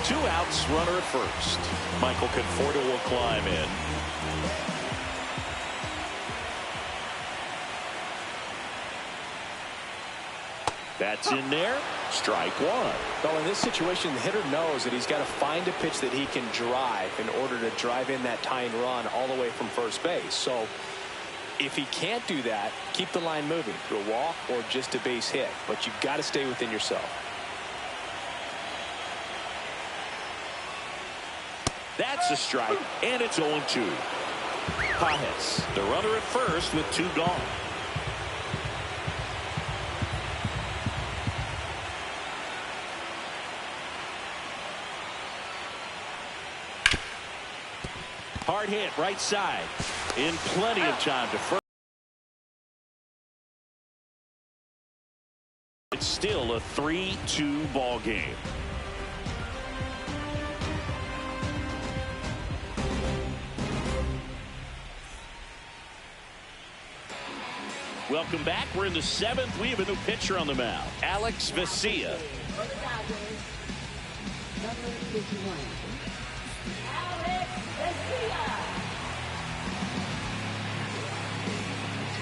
2 outs, runner at first. Michael Conforto will climb in. That's in there. Strike one. Well, in this situation, the hitter knows that he's got to find a pitch that he can drive in order to drive in that tying run all the way from first base. So if he can't do that, keep the line moving through a walk or just a base hit. But you've got to stay within yourself. That's a strike, and it's 0-2. Pages, the runner at first with 2 gone. Hard hit right side. In plenty of time to first. It's still a 3-2 ball game. Welcome back. We're in the 7th. We have a new pitcher on the mound. Alex Vesia.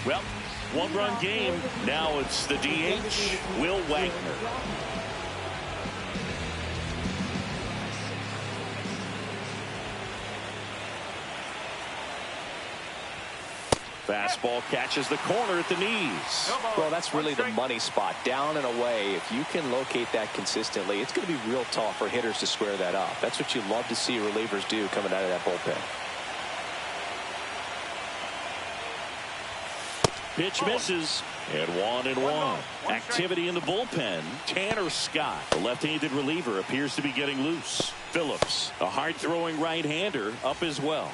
Well, 1-run game. Now it's the DH, Will Wagner. Fastball catches the corner at the knees. Well, that's really the money spot. Down and away. If you can locate that consistently, it's going to be real tough for hitters to square that up. That's what you love to see relievers do coming out of that bullpen. Pitch misses, and 1-1. Activity in the bullpen. Tanner Scott, the left-handed reliever, appears to be getting loose. Phillips, a hard-throwing right-hander, up as well.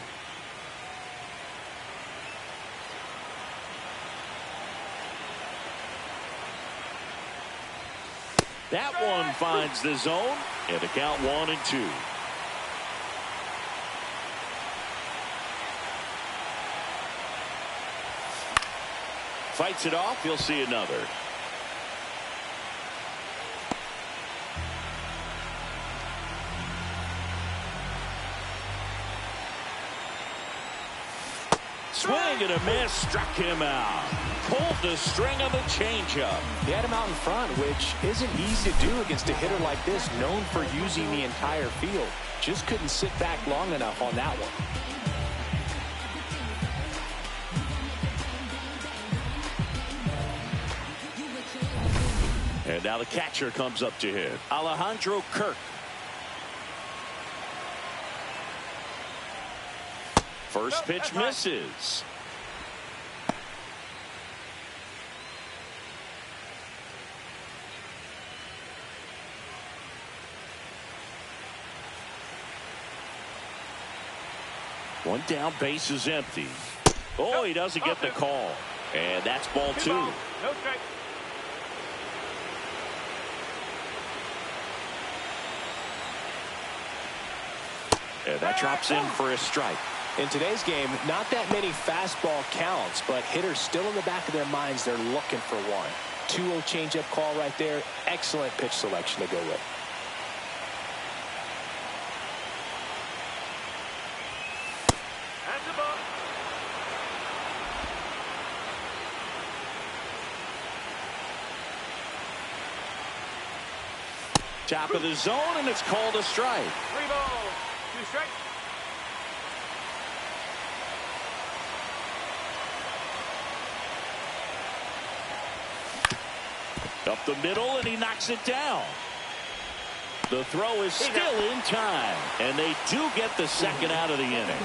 That one finds the zone, and the count 1-2. Fights it off. He'll see another. Swing and a miss. Struck him out. Pulled the string on the changeup. He had him out in front, which isn't easy to do against a hitter like this, known for using the entire field. Just couldn't sit back long enough on that one. And now the catcher comes up to hit. Alejandro Kirk. First pitch misses. One down, base is empty. Oh, he doesn't get the call. And that's ball 2. No strike. And that drops in for a strike. In today's game, not that many fastball counts, but hitters still in the back of their minds, they're looking for one. 2-0 changeup call right there. Excellent pitch selection to go with. That's the ball. Top of the zone, and it's called a strike. 3 balls, 2 strikes. Up the middle, and he knocks it down. The throw is still in time, and they do get the second out of the inning.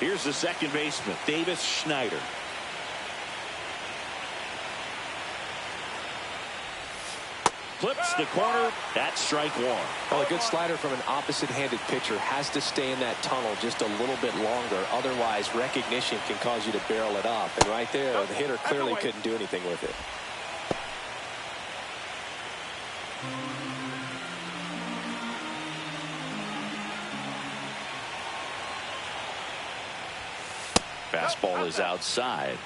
Here's the second baseman, Davis Schneider. Flips the corner. That's strike one. Well, a good slider from an opposite-handed pitcher has to stay in that tunnel just a little bit longer. Otherwise, recognition can cause you to barrel it up. And right there, the hitter clearly couldn't do anything with it. Fastball is outside.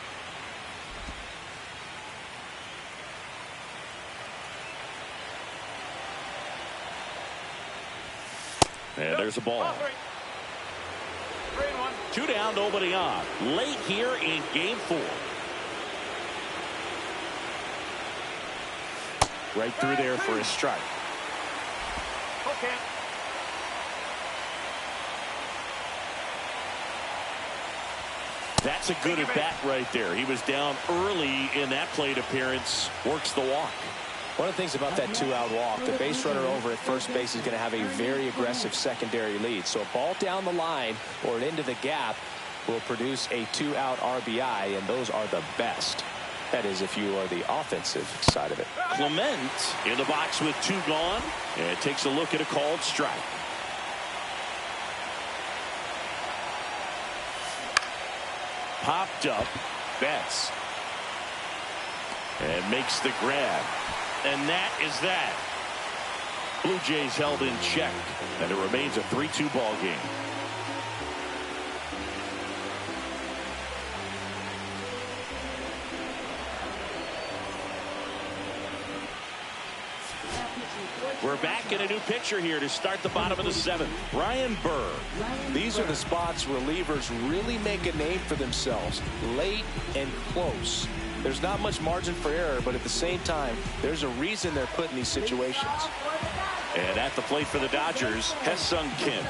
And there's a ball. 3-1. 2 down, nobody on. Late here in game 4. Right through there for a strike. Okay. That's a good at bat right there. He was down early in that plate appearance. Works the walk. One of the things about that 2-out walk, the base runner over at first base is going to have a very aggressive secondary lead. So a ball down the line or into the gap will produce a 2-out RBI, and those are the best. That is, if you are the offensive side of it. Clement in the box with 2 gone, and takes a look at a called strike. Popped up, Betts, and makes the grab. And that is that. Blue Jays held in check, and it remains a 3-2 ball game. We're back in a new pitcher here to start the bottom of the 7th. Brian Burr. These are the spots relievers really make a name for themselves. Late and close. There's not much margin for error, but at the same time, there's a reason they're put in these situations. And at the plate for the Dodgers, Hesung Kim.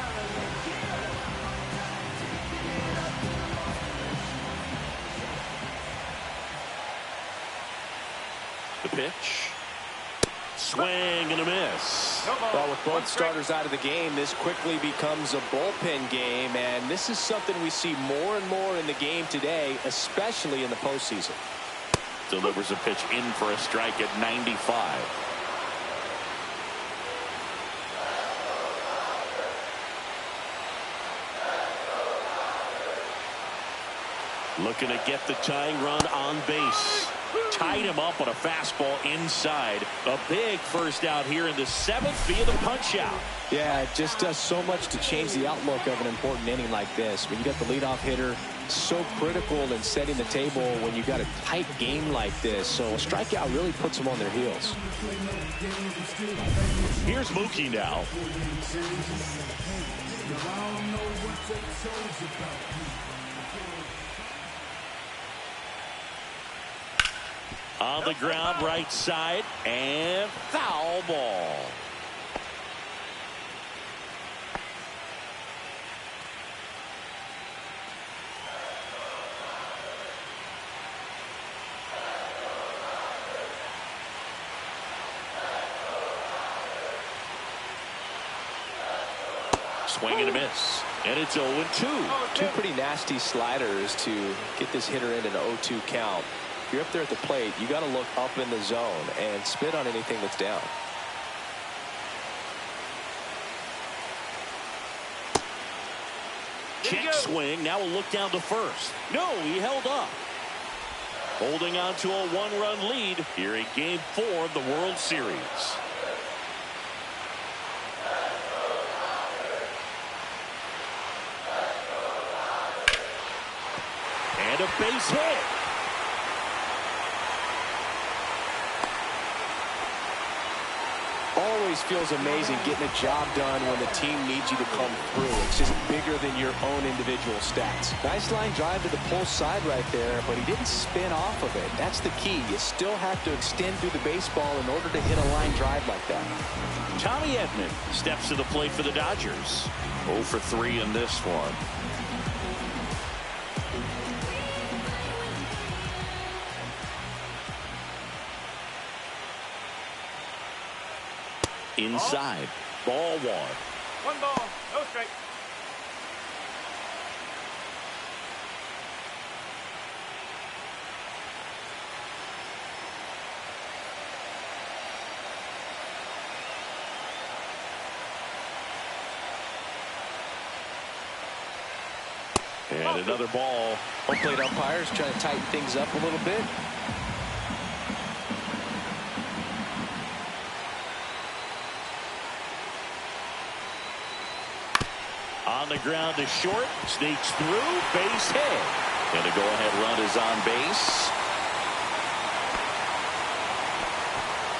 The pitch. Swing and a miss. Well, with both starters out of the game, this quickly becomes a bullpen game, and this is something we see more and more in the game today, especially in the postseason. Delivers a pitch in for a strike at 95. Looking to get the tying run on base. Tied him up on a fastball inside. A big first out here in the 7th via the punch out. Yeah, it just does so much to change the outlook of an important inning like this. When you got the leadoff hitter, so critical in setting the table when you got a tight game like this. So a strikeout really puts them on their heels. Here's Mookie now. On the ground, right side, and foul ball. Swing and a miss. And it's 0-2. Two pretty nasty sliders to get this hitter in an 0-2 count. If you're up there at the plate, you got to look up in the zone and spit on anything that's down. Check swing. Now we'll look down to first. No, he held up. Holding on to a 1-run lead here in Game 4 of the World Series. And a base hit. Always always feels amazing getting a job done when the team needs you to come through. It's just bigger than your own individual stats. Nice line drive to the pull side right there, but he didn't spin off of it. That's the key. You still have to extend through the baseball in order to hit a line drive like that. Tommy Edman steps to the plate for the Dodgers. 0 for 3 in this one. Inside. Ball 1. One ball, no strike. And another ball. Home plate umpires trying to tighten things up a little bit. On the ground to short, sneaks through, base hit. And a go-ahead run is on base.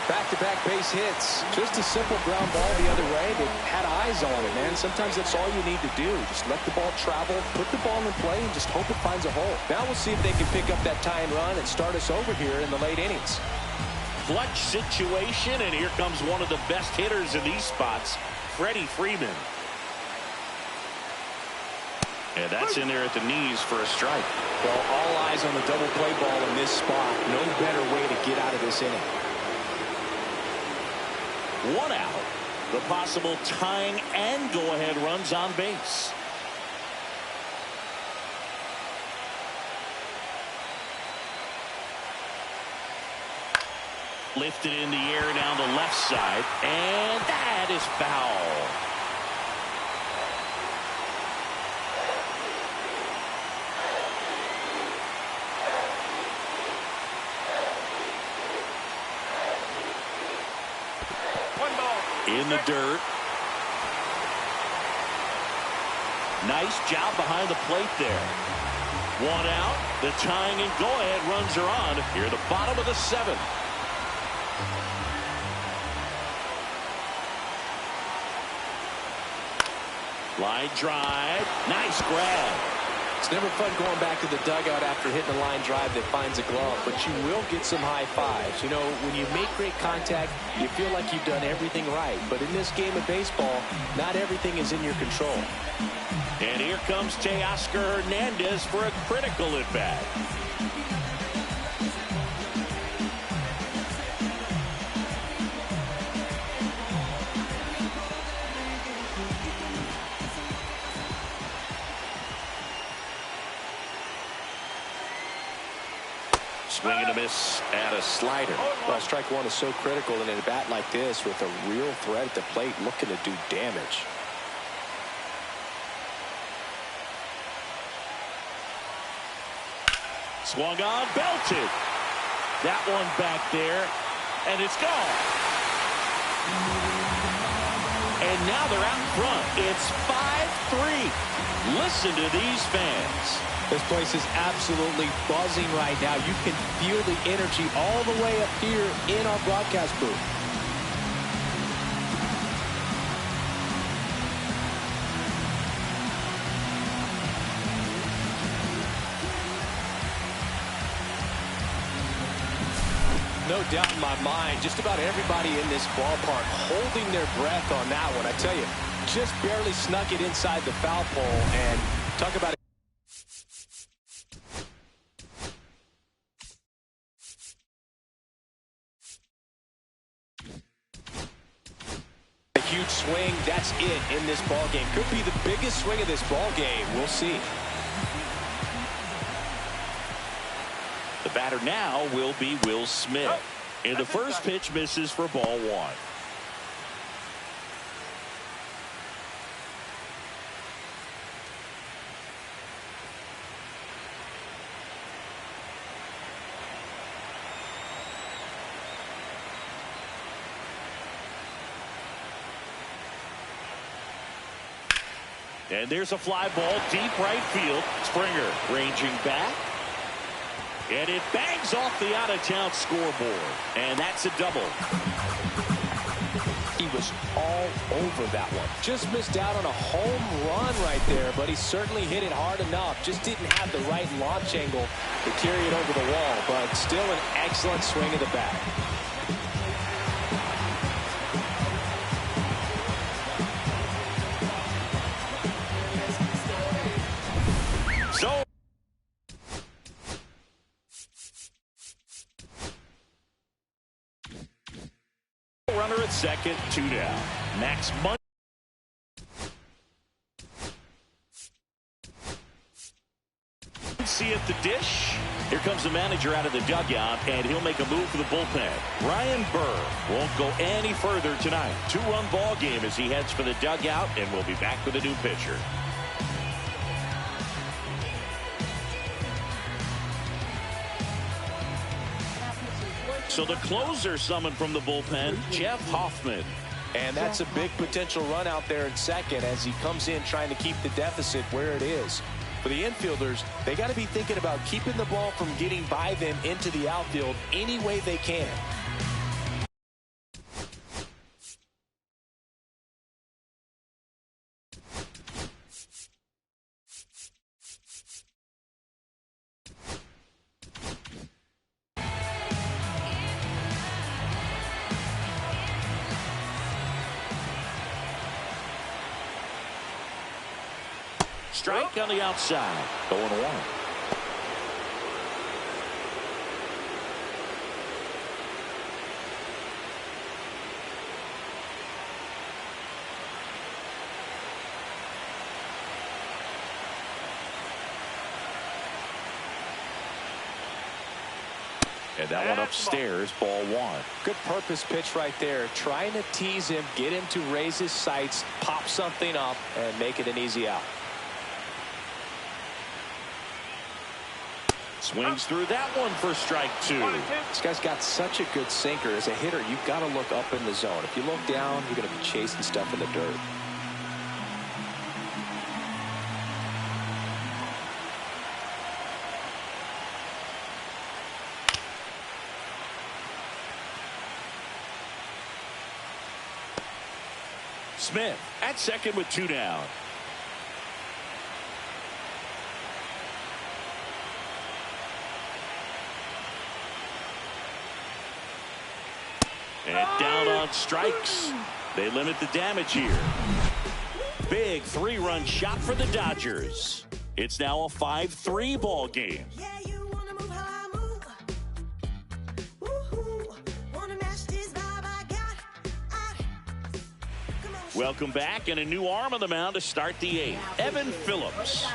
Back-to-back base hits. Just a simple ground ball the other way that had eyes on it, man. Sometimes that's all you need to do. Just let the ball travel, put the ball in play, and just hope it finds a hole. Now we'll see if they can pick up that tie and run and start us over here in the late innings. Clutch situation, and here comes one of the best hitters in these spots, Freddie Freeman. And that's in there at the knees for a strike. Well, all eyes on the double play ball in this spot. No better way to get out of this inning. 1 out. The possible tying and go-ahead runs on base. Lifted in the air down the left side, and that is foul. In the dirt. Nice job behind the plate there. 1 out. The tying and go-ahead runs are on here at the bottom of the 7th. Line drive. Nice grab. It's never fun going back to the dugout after hitting a line drive that finds a glove, but you will get some high fives. You know, when you make great contact, you feel like you've done everything right. But in this game of baseball, not everything is in your control. And here comes Teoscar Hernandez for a critical at-bat. Swing and a miss at a slider. Well, strike 1 is so critical in a bat like this with a real threat at the plate looking to do damage. Swung on, belted. That one back there, and it's gone. And now they're out in front. It's 5-3. Listen to these fans. This place is absolutely buzzing right now. You can feel the energy all the way up here in our broadcast booth. No doubt in my mind, just about everybody in this ballpark holding their breath on that one. I tell you, just barely snuck it inside the foul pole, and talk about it. Huge swing. That's it in this ball game. Could be the biggest swing of this ball game. We'll see. The batter now will be Will Smith. And the first pitch misses for ball 1. And there's a fly ball deep right field. Springer ranging back. And it bangs off the out-of-town scoreboard. And that's a double. He was all over that one. Just missed out on a home run right there, but he certainly hit it hard enough. Just didn't have the right launch angle to carry it over the wall, but still an excellent swing of the bat. So runner at second, 2 down. Max Muncy. At the dish. Here comes the manager out of the dugout, and he'll make a move for the bullpen. Ryan Burr won't go any further tonight. 2-run ball game as he heads for the dugout, and we'll be back with a new pitcher. So the closer summoned from the bullpen, Jeff Hoffman. And that's a big potential run out there at second as he comes in trying to keep the deficit where it is. For the infielders, they got to be thinking about keeping the ball from getting by them into the outfield any way they can. Strike on the outside. 0-1. And that one upstairs, ball 1. Good purpose pitch right there. Trying to tease him, get him to raise his sights, pop something up, and make it an easy out. Swings through that one for strike 2. This guy's got such a good sinker. As a hitter, you've got to look up in the zone. If you look down, you're going to be chasing stuff in the dirt. Smith at second with 2 down. And down on strikes. They limit the damage here. Big 3-run shot for the Dodgers. It's now a 5-3 ball game. Welcome back, and a new arm on the mound to start the 8th. Evan Phillips.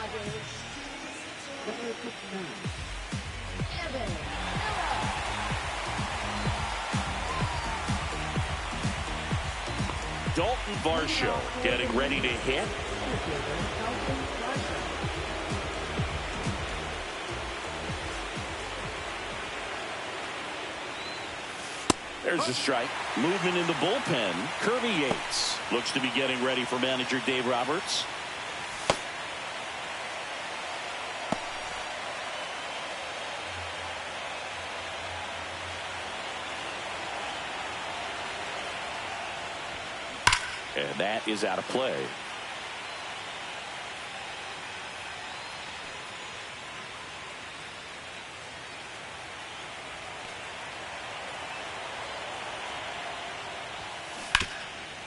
Dalton Varsho getting ready to hit. There's a strike. Movement in the bullpen. Kirby Yates looks to be getting ready for manager Dave Roberts. And that is out of play.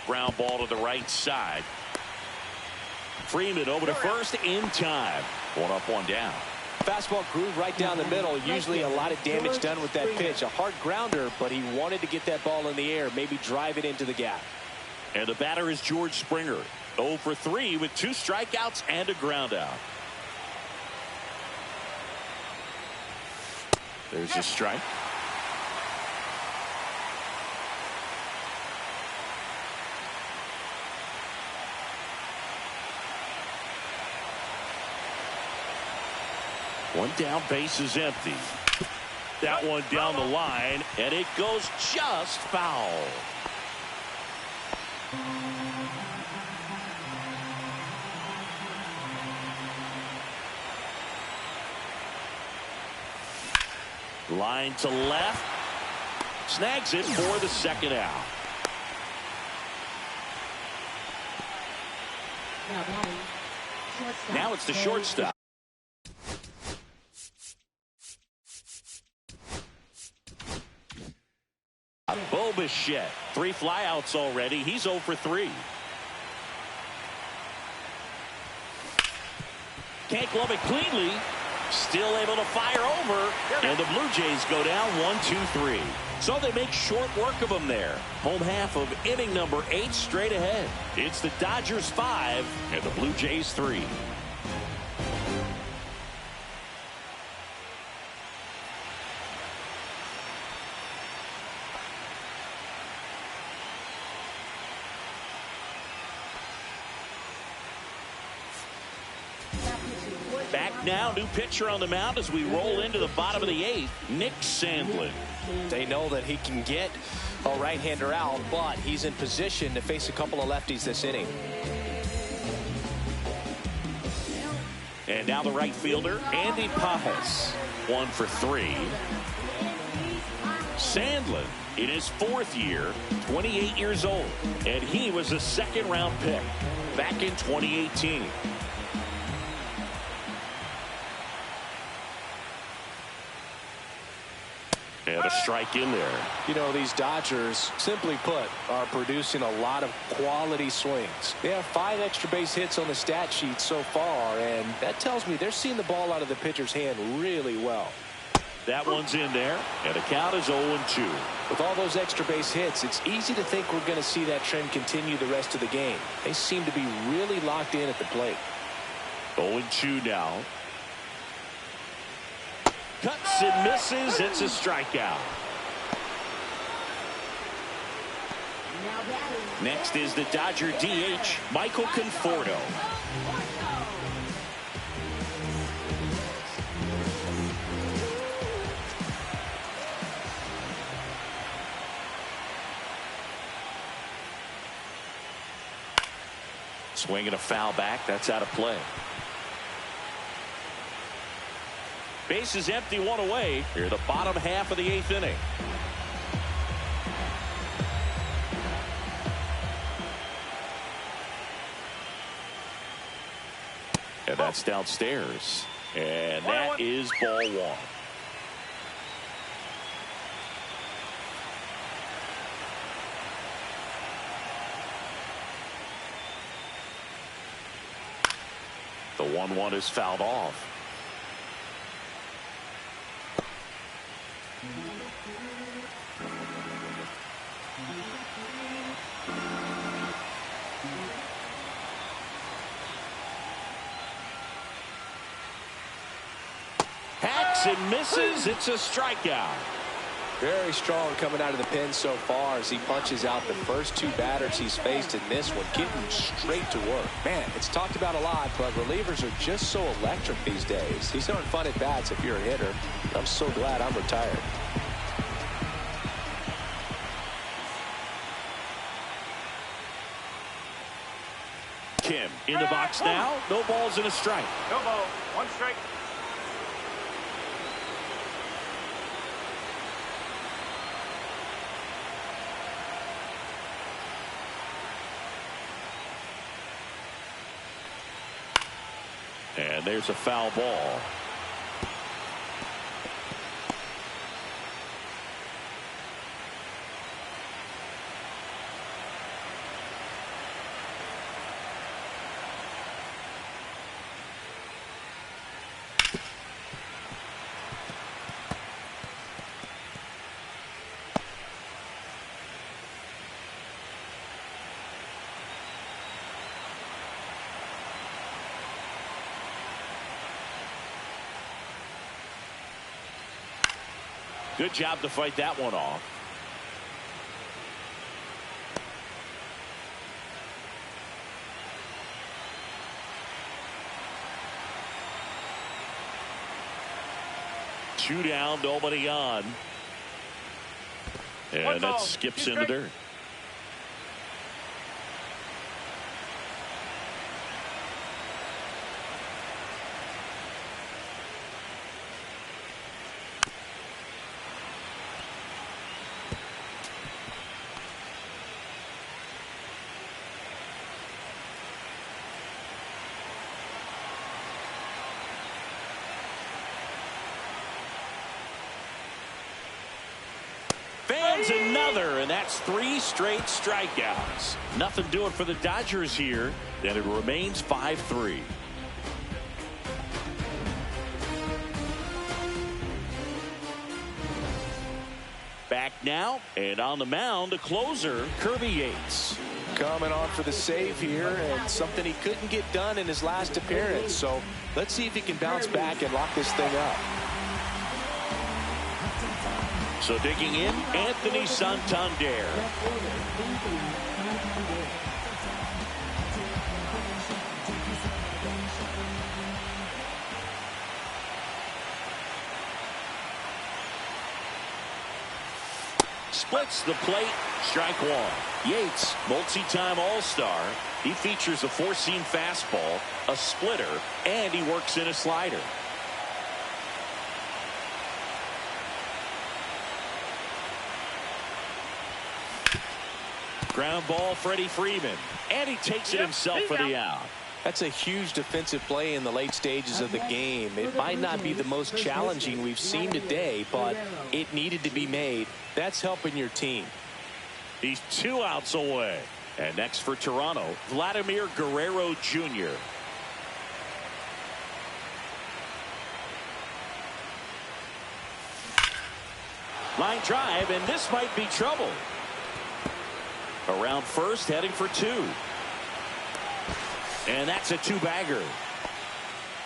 Ground ball to the right side. Freeman over to first in time. 1 up, 1 down. Fastball groove right down the middle. Usually a lot of damage done with that pitch. A hard grounder, but he wanted to get that ball in the air, maybe drive it into the gap. And the batter is George Springer. 0 for 3 with 2 strikeouts and a ground out. There's a strike. One down, base is empty. That one down the line, and it goes just foul. Line to left. Snags it for the second out. Now batting. Shortstop. Now it's the shortstop. Bo Bichette, 3 flyouts already. He's 0 for 3. Can't glove it cleanly. Still able to fire over. And the Blue Jays go down 1-2-3. So they make short work of them there. Home half of inning number 8 straight ahead. It's the Dodgers 5 and the Blue Jays 3. Back now, new pitcher on the mound as we roll into the bottom of the 8th, Nick Sandlin. They know that he can get a right-hander out, but he's in position to face a couple of lefties this inning. And now the right fielder, Andy Pajes, 1 for 3. Sandlin in his 4th year, 28 years old, and he was a 2nd-round pick back in 2018. And a strike in there. You know, these Dodgers, simply put, are producing a lot of quality swings. They have 5 extra base hits on the stat sheet so far, and that tells me they're seeing the ball out of the pitcher's hand really well. That one's in there, and the count is 0-2. With all those extra base hits, it's easy to think we're going to see that trend continue the rest of the game. They seem to be really locked in at the plate. 0-2 now. Cuts and misses. It's a strikeout. Now batting. Next is the Dodger DH, Michael Conforto. Swinging a foul back. That's out of play. Base is empty, 1 away. Here, the bottom half of the 8th inning. And that's downstairs. And that is ball 1. The 1-1 is fouled off. Hacks and misses. It's a strikeout. Very strong coming out of the pen so far as he punches out the first 2 batters he's faced in this one, getting straight to work. Man, it's talked about a lot, but relievers are just so electric these days. These aren't fun at bats if you're a hitter. I'm so glad I'm retired. Kim in the box now. No balls and a strike. No ball. 1 strike. And there's a foul ball. Good job to fight that one off. Two down, nobody on. And that skips in the dirt. comes another, and that's 3 straight strikeouts. Nothing doing for the Dodgers here, and it remains 5-3. Back now, and on the mound, a closer, Kirby Yates. Coming on for the save here, and something he couldn't get done in his last appearance. So let's see if he can bounce back and lock this thing up. So digging in, Anthony Santander. Splits the plate, strike one. Yates, multi-time All-Star. He features a 4-seam fastball, a splitter, and he works in a slider. Ground ball, Freddie Freeman, and he takes it himself for the out. That's a huge defensive play in the late stages of the game. It might not be the most challenging we've seen today, but it needed to be made. That's helping your team. He's 2 outs away. And next for Toronto, Vladimir Guerrero Jr. Line drive, and this might be trouble. Around first, heading for 2. And that's a 2-bagger.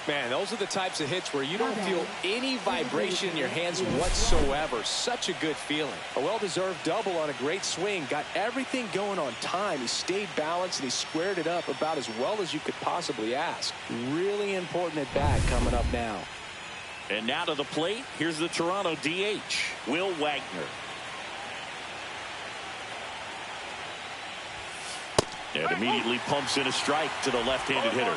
Man, those are the types of hits where you don't feel any vibration in your hands whatsoever. Such a good feeling. A well-deserved double on a great swing. Got everything going on time. He stayed balanced and he squared it up about as well as you could possibly ask. Really important at bat coming up now. And now to the plate, here's the Toronto DH, Will Wagner. And immediately pumps in a strike to the left-handed hitter.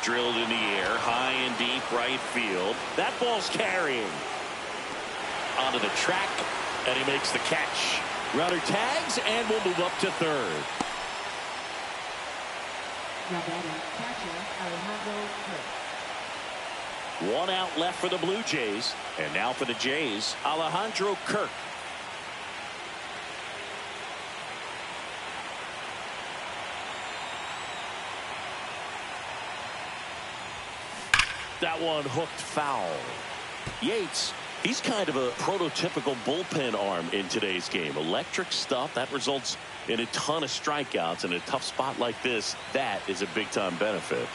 Drilled in the air, high and deep right field. That ball's carrying. Onto the track, and he makes the catch. Runner tags, and we'll move up to third. One out left for the Blue Jays. And now for the Jays, Alejandro Kirk. That one hooked foul. Yates, he's kind of a prototypical bullpen arm in today's game. Electric stuff that results in a ton of strikeouts. In a tough spot like this, that is a big-time benefit.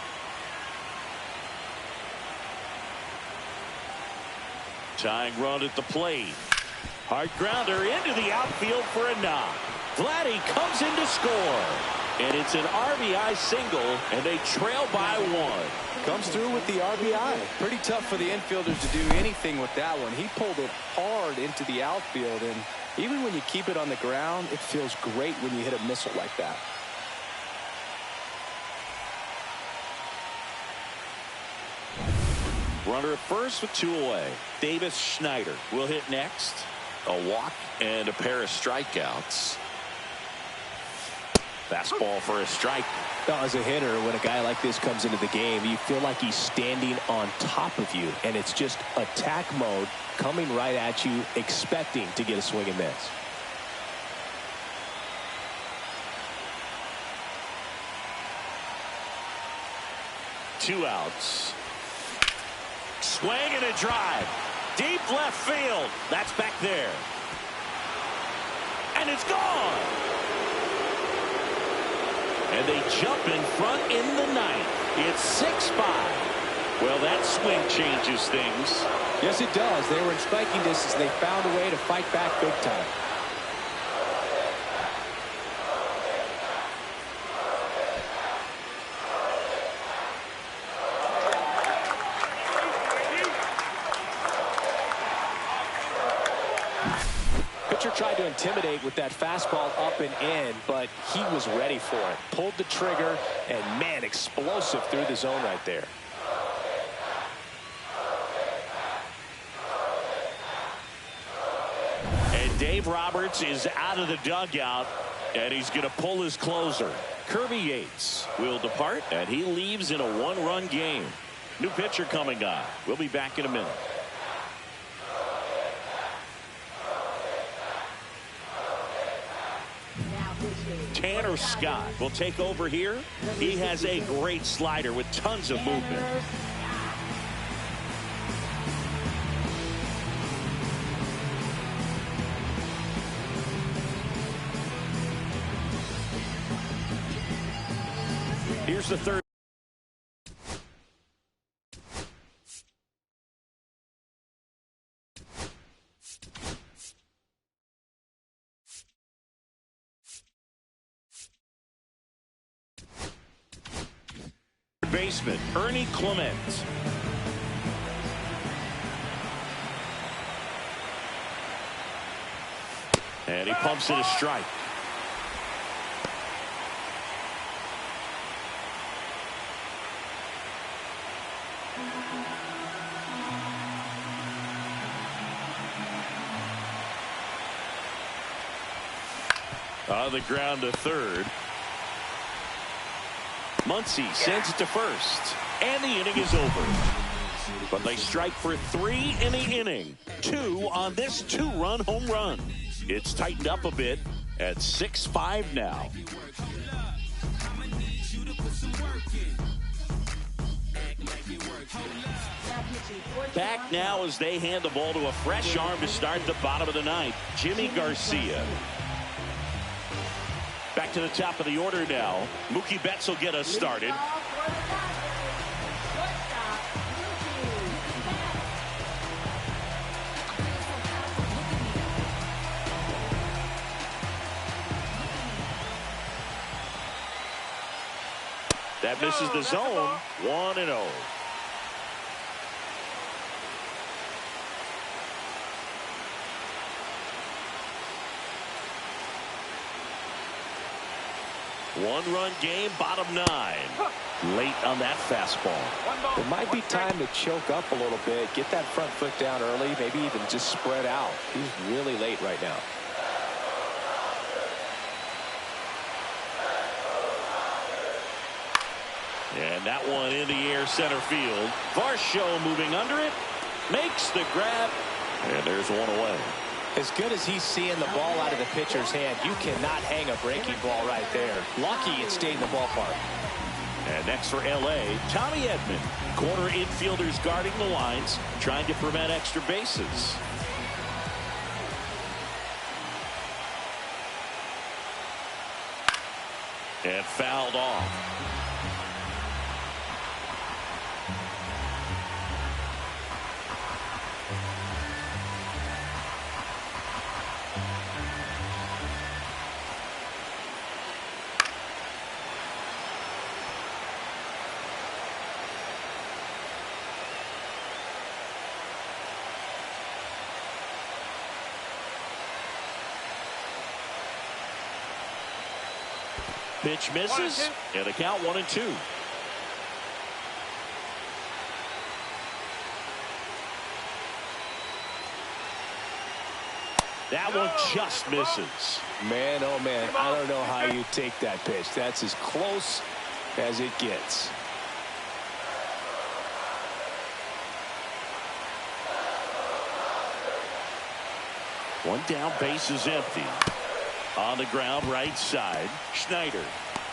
Tying run at the plate. Hard grounder into the outfield for a knock. Vladdy comes in to score. And it's an RBI single, and they trail by 1. Comes through with the RBI. Pretty tough for the infielders to do anything with that one. He pulled it hard into the outfield, and even when you keep it on the ground, it feels great when you hit a missile like that. Runner at first with 2 away. Davis Schneider will hit next. A walk and a pair of strikeouts. Fastball for a strike. As a hitter, when a guy like this comes into the game, you feel like he's standing on top of you, and it's just attack mode coming right at you, expecting to get a swing and miss. Two outs. Swing and a drive. Deep left field. That's back there. And it's gone. And they jump in front in the ninth. It's 6-5. Well, that swing changes things. Yes, it does. They were in striking distance. They found a way to fight back big time. Pitcher tried to intimidate with that fastball up and in, but he was ready for it. Pulled the trigger, and man, explosive through the zone right there. Dave Roberts is out of the dugout, and he's going to pull his closer. Kirby Yates will depart, and he leaves in a one-run game. New pitcher coming on. We'll be back in a minute. Tanner Scott will take over here. He has a great slider with tons of movement. Here's the third. Baseman Ernie Clement. And he pumps it a strike. On the ground to third. Muncy sends it to first, and the inning is over. But they strike for 3 in the inning. 2 on this 2-run home run. It's tightened up a bit at 6-5 now. Back now as they hand the ball to a fresh arm to start the bottom of the ninth, Jimmy Garcia. Back to the top of the order now. Mookie Betts will get us started. That misses the zone. 1-0. One-run game, bottom 9. Late on that fastball. It might be time to choke up a little bit, get that front foot down early, maybe even just spread out. He's really late right now. And that one in the air center field. Varsho moving under it, makes the grab, and there's one away. As good as he's seeing the ball out of the pitcher's hand, you cannot hang a breaking ball right there. Lucky it stayed in the ballpark. And next for L.A., Tommy Edman. Corner infielders guarding the lines, trying to prevent extra bases. And fouled off. Pitch misses, and the count 1-2. That one just misses. Man, oh man, I don't know how you take that pitch. That's as close as it gets. One down, base is empty. On the ground, right side, Schneider.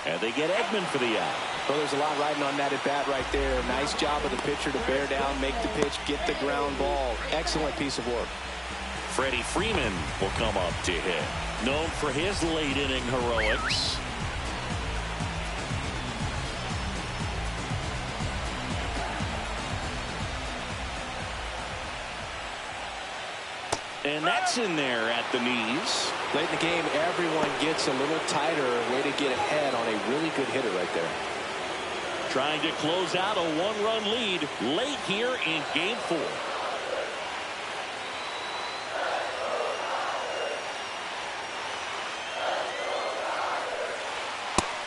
And they get Edman for the out. Well, there's a lot riding on that at bat right there. Nice job of the pitcher to bear down, make the pitch, get the ground ball. Excellent piece of work. Freddie Freeman will come up to hit. Known for his late inning heroics. And that's in there at the knees. Late in the game, everyone gets a little tighter. Way to get ahead on a really good hitter right there. Trying to close out a one-run lead late here in Game 4.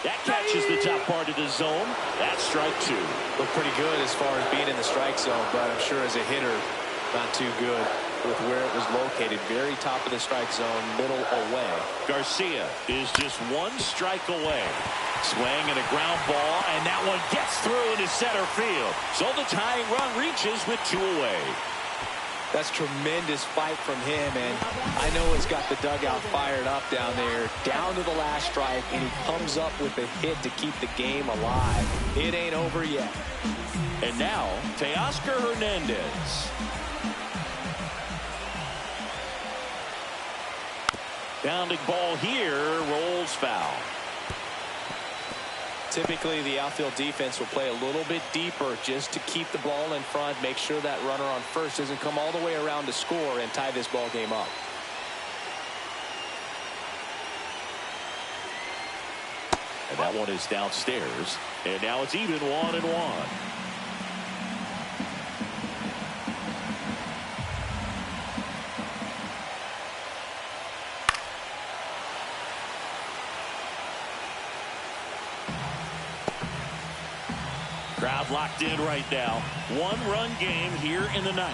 That catches the top part of the zone. That's strike 2. Looked pretty good as far as being in the strike zone, but I'm sure as a hitter, not too good. with where it was located. Very top of the strike zone, middle away. Garcia is just one strike away. Swing and a ground ball, and that one gets through into center field. So the tying run reaches with 2 away. That's tremendous fight from him, and I know it's got the dugout fired up down there. Down to the last strike, and he comes up with a hit to keep the game alive. It ain't over yet. And now, Teoscar Hernandez. Bounding ball here, rolls foul. Typically, the outfield defense will play a little bit deeper just to keep the ball in front, make sure that runner on first doesn't come all the way around to score and tie this ball game up. And that one is downstairs. And now it's even 1-1. Crowd locked in right now. 1-run game here in the 9th.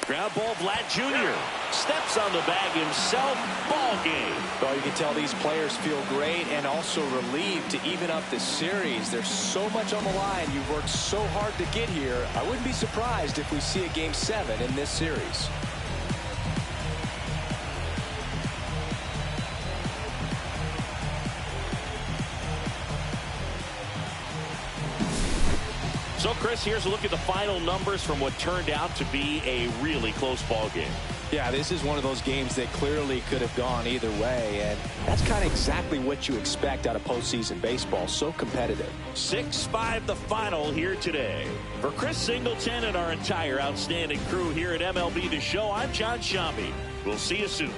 Ground ball, Vlad Jr. steps on the bag himself. Ball game. Well, you can tell these players feel great and also relieved to even up this series. There's so much on the line. You've worked so hard to get here. I wouldn't be surprised if we see a Game 7 in this series. So, Chris, here's a look at the final numbers from what turned out to be a really close ball game. Yeah, this is one of those games that clearly could have gone either way, and that's kind of exactly what you expect out of postseason baseball. So competitive. 6-5 the final here today. For Chris Singleton and our entire outstanding crew here at MLB The Show, I'm John Shambi. We'll see you soon.